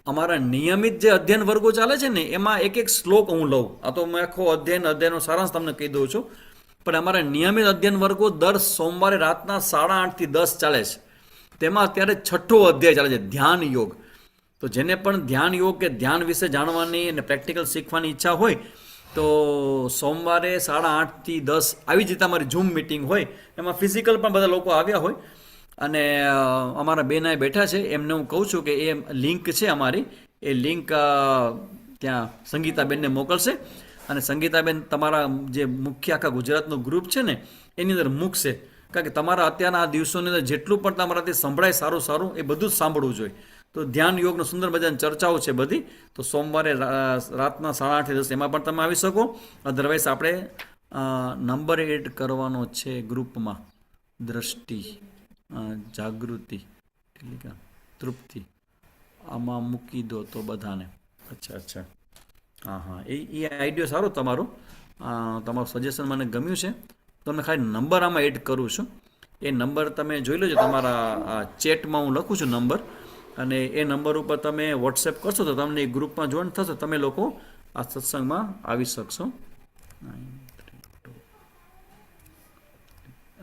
અમારા નિયમિત જે અધ્યયન વર્ગો ચાલે છે ને એમાં એક શ્લોક હું લઉં. આ તો મેં આખો અધ્યાયનો સારાંશ તમને કહી દઉં છું. પણ અમારા નિયમિત અધ્યયન વર્ગો દર સોમવારે રાતના 8:30 થી 10 ચાલે છે. તેમાં અત્યારે 6ઠ્ઠો અધ્યાય ચાલે છે, ધ્યાન યોગ. તો જેને પણ ધ્યાન યોગ કે ધ્યાન વિશે જાણવાની અને પ્રેક્ટિકલ શીખવાની ઈચ્છા હોય તો સોમવારે 8:30 થી 10 આવી જ રીતે અમારી ઝૂમ મિટિંગ હોય. એમાં ફિઝિકલ પણ બધા લોકો આવ્યા હોય અને અમારા બેનાએ બેઠા છે. એમને હું કહું છું કે એ લિંક છે અમારી, એ લિંક ત્યાં સંગીતાબેનને મોકલશે અને સંગીતાબેન તમારા જે મુખ્ય આખા ગુજરાતનું ગ્રુપ છે ને એની અંદર મૂકશે. કારણ કે તમારા અત્યારના આ દિવસોની અંદર જેટલું પણ તમારાથી સંભળાય સારું એ બધું જ સાંભળવું જોઈએ. તો ધ્યાન યોગનો સુંદર મજાની ચર્ચાઓ છે બધી. તો સોમવારે રાતના 8:30 થી 10 એમાં પણ તમે આવી શકો. અધરવાઇઝ આપણે નંબર એડ કરવાનો છે ગ્રુપમાં. દ્રષ્ટિ, જાગૃતિ, તૃપ્તિ આમાં મૂકી દો તો બધાને. અચ્છા હા એ આઈડિયો સારો તમારું સજેશન મને ગમ્યું છે. તમને ખાલી નંબર આમાં એડ કરું છું. એ નંબર તમે જોઈ લેજો, તમારા ચેટમાં હું લખું છું નંબર, અને એ નંબર ઉપર તમે વોટ્સએપ કરશો તો તમને એ ગ્રુપમાં જોઈન થશો, તમે લોકો આ સત્સંગમાં આવી શકશો.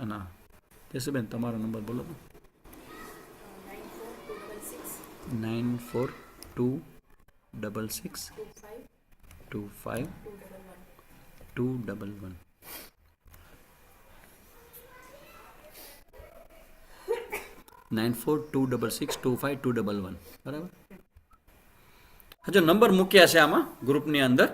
અને જસુબેન તમારો નંબર બોલો. 9426625211. 9426625211. બરાબર. હજુ નંબર મૂક્યા છે આમાં ગ્રુપની અંદર.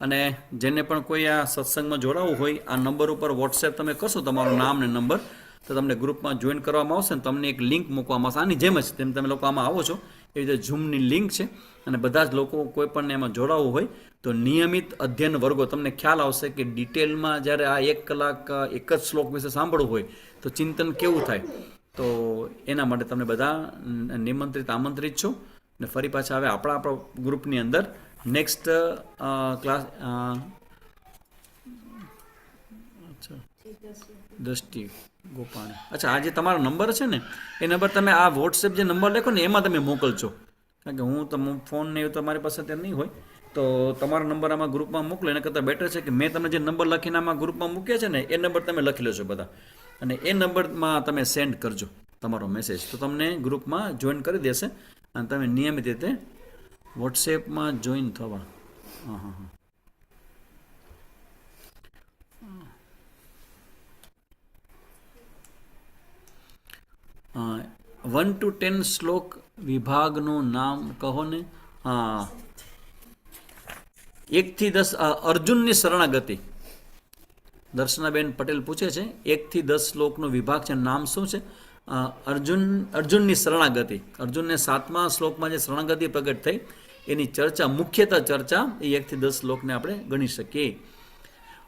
અને જેને પણ કોઈ આ સત્સંગમાં જોડાવવું હોય આ નંબર ઉપર વોટ્સએપ તમે કરશો તમારું નામ ને નંબર, તો તમને ગ્રુપમાં જોઈન કરવામાં આવશે ને તમને એક લિંક મૂકવામાં આવશે. આની જેમ જ તેમ તમે લોકો આમાં આવો છો એવી રીતે ઝૂમની લિંક છે અને બધા જ લોકો કોઈ પણને એમાં જોડાવવું હોય તો નિયમિત અધ્યયન વર્ગો તમને ખ્યાલ આવશે કે ડિટેલમાં જ્યારે આ 1 કલાક એક જ શ્લોક વિશે સાંભળવું હોય તો ચિંતન કેવું થાય. તો એના માટે તમે બધા આમંત્રિત છો. ને ફરી પાછા હવે આપણા ગ્રુપની અંદર નેક્સ્ટ ક્લાસ દ્રષ્ટિ ગોપાણી. અચ્છા, આ જે તમારો નંબર છે ને એ નંબર તમે આ વોટ્સએપ જે નંબર લખો ને એમાં તમે મોકલજો. કારણ કે હું તમે ફોન ને એવું તમારી પાસે ત્યાં નહીં હોય તો તમારો નંબર આમાં ગ્રુપમાં મોકલો. એના કરતાં બેટર છે કે મેં તમને જે નંબર લખીને આમાં ગ્રુપમાં મૂક્યા છે ને એ નંબર તમે લખી લેજો બધા, અને એ નંબરમાં તમે સેન્ડ કરજો તમારો મેસેજ, તો તમને ગ્રુપમાં જોઈન કરી દેશે અને તમે નિયમિત રીતે વોટ્સએપમાં જોઈન થવા. હા 1 to 10 શ્લોક વિભાગનું નામ કહો ને. હા, 1 થી 10 અર્જુનની શરણાગતિ. દર્શનાબેન પટેલ પૂછે છે 1 થી 10 શ્લોકનો વિભાગ છે, નામ શું છે? અર્જુનની શરણાગતિ. અર્જુનને 7મા શ્લોકમાં જે શરણાગતિ પ્રગટ થઈ એની ચર્ચા, મુખ્યતઃ ચર્ચા એ 1 થી 10 શ્લોકને આપણે ગણી શકીએ.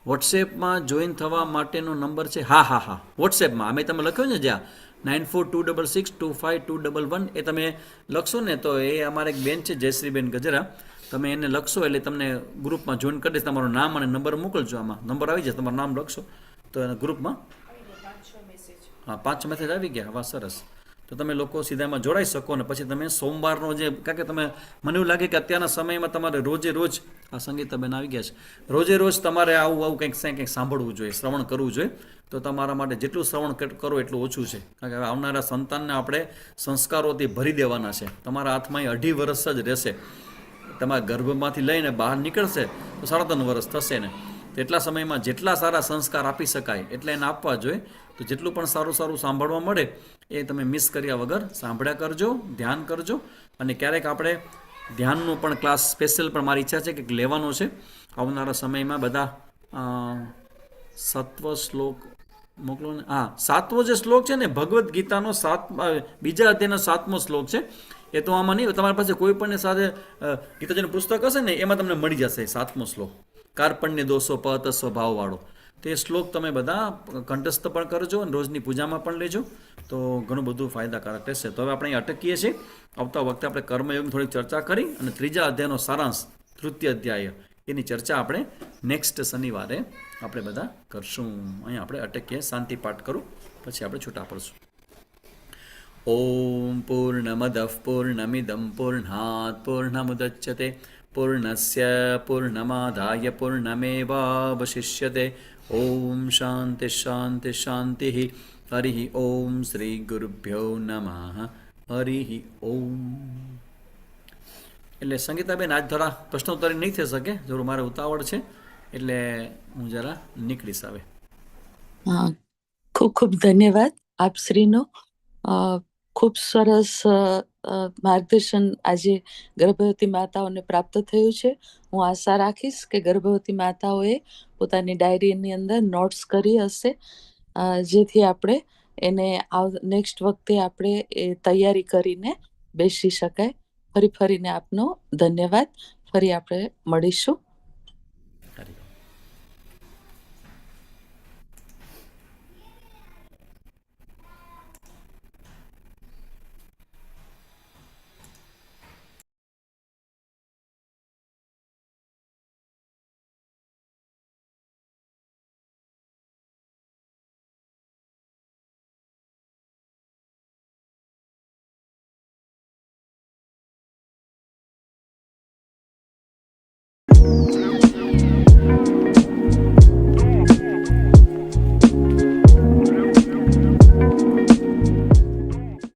વોટ્સએપમાં જોઈન થવા માટેનો નંબર છે, હા વોટ્સએપમાં અમે તમે લખ્યો ને જ્યાં 9426625211 એ તમે લખશો ને તો એ અમારે એક બેન છે જયશ્રીબેન ગજરા, તમે એને લખશો એટલે તમને ગ્રુપમાં જોઈન કરી દઈશ. તમારું નામ અને નંબર મોકલજો, આમાં નંબર આવી જશે, તમારું નામ લખશો તો એના ગ્રુપમાં 5 મેસેજ આવી ગયા. વાહ, સરસ. તો તમે લોકો સીધા એમાં જોડાઈ શકો અને પછી તમે સોમવારનો જે, કારણ કે તમે, મને એવું લાગે કે અત્યારના સમયમાં તમારે રોજે રોજ, આ સંગીતાબેન આવી ગયા છે, રોજે રોજ તમારે આવું કંઈક સાંભળવું જોઈએ, શ્રવણ કરવું જોઈએ. તો તમારા માટે જેટલું શ્રવણ કરો એટલું ઓછું છે, કારણ કે આવનારા સંતાનને આપણે સંસ્કારોથી ભરી દેવાના છે. તમારા હાથમાં 2.5 વર્ષ જ રહેશે, તમારા ગર્ભમાંથી લઈને બહાર નીકળશે તો 3.5 વર્ષ થશે ને. એટલા સમયમાં જેટલા સારા સંસ્કાર આપી શકાય એટલા એને આપવા જોઈએ. તો જેટલું પણ સારું સાંભળવા મળે એ તમે મિસ કર્યા વગર સાંભળ્યા કરજો, ધ્યાન કરજો. અને ક્યારેક આપણે ધ્યાનનું પણ ક્લાસ સ્પેશિયલ પણ મારી ઈચ્છા છે કે લેવાનો છે આવનારા સમયમાં. બધા 7વો શ્લોક મોકલો ને. 7વો જે શ્લોક છે ને ભગવદ્ ગીતાનો બીજા અધ્યાયનો 7મો શ્લોક છે. એ તો આમાં નહીં, તમારી પાસે કોઈ પણ સાથે ગીતાજીનું પુસ્તક હશે ને એમાં તમને મળી જશે 7મો શ્લોક, કાર્પણ્ય દોષો પત સ્વભાવવાળો. તે શ્લોક તમે બધા કંઠસ્થ પણ કરજો અને રોજની પૂજામાં પણ લેજો, તો ઘણું બધું ફાયદાકારક રહેશે. તો હવે આપણે અહીં અટકીએ છીએ. આવતા વખતે આપણે કર્મયોગની થોડીક ચર્ચા કરી અને 3જા અધ્યાયનો સારાંશ, 3ય અધ્યાય, એની ચર્ચા આપણે નેક્સ્ટ શનિવારે આપણે બધા કરશું. અહીં આપણે અટકીએ. શાંતિ પાઠ કરું પછી આપણે છૂટા પડશું. ઓમ પૂર્ણમદઃ પૂર્ણમિદં પૂર્ણાત પૂર્ણમુદચ્યતે પૂર્ણસ્ય પૂર્ણમાદાય પૂર્ણમેવાવશિષ્યતે. ઓમ શાંતિ શાંતિ શાંતિ. હરિ ઓમ શ્રી ગુરુભ્યો નમઃ. હરિ ઓમ. એટલે સંગીતાબેન આજ થોડા પ્રશ્નોત્તરી નહીં થઈ શકે, જરૂર મારે ઉતાવળ છે એટલે હું જરા નીકળીશ હવે. ખૂબ ખૂબ ધન્યવાદ આપ શ્રીનો. ખૂબ સરસ માર્ગદર્શન આજે ગર્ભવતી માતાઓને પ્રાપ્ત થયું છે. હું આશા રાખીશ કે ગર્ભવતી માતાઓએ પોતાની ડાયરીની અંદર નોટ્સ કરી હશે, જેથી આપણે એને નેક્સ્ટ વખતે આપણે એ તૈયારી કરીને બેસી શકાય. ફરીને આપનો ધન્યવાદ. ફરી આપણે મળીશું.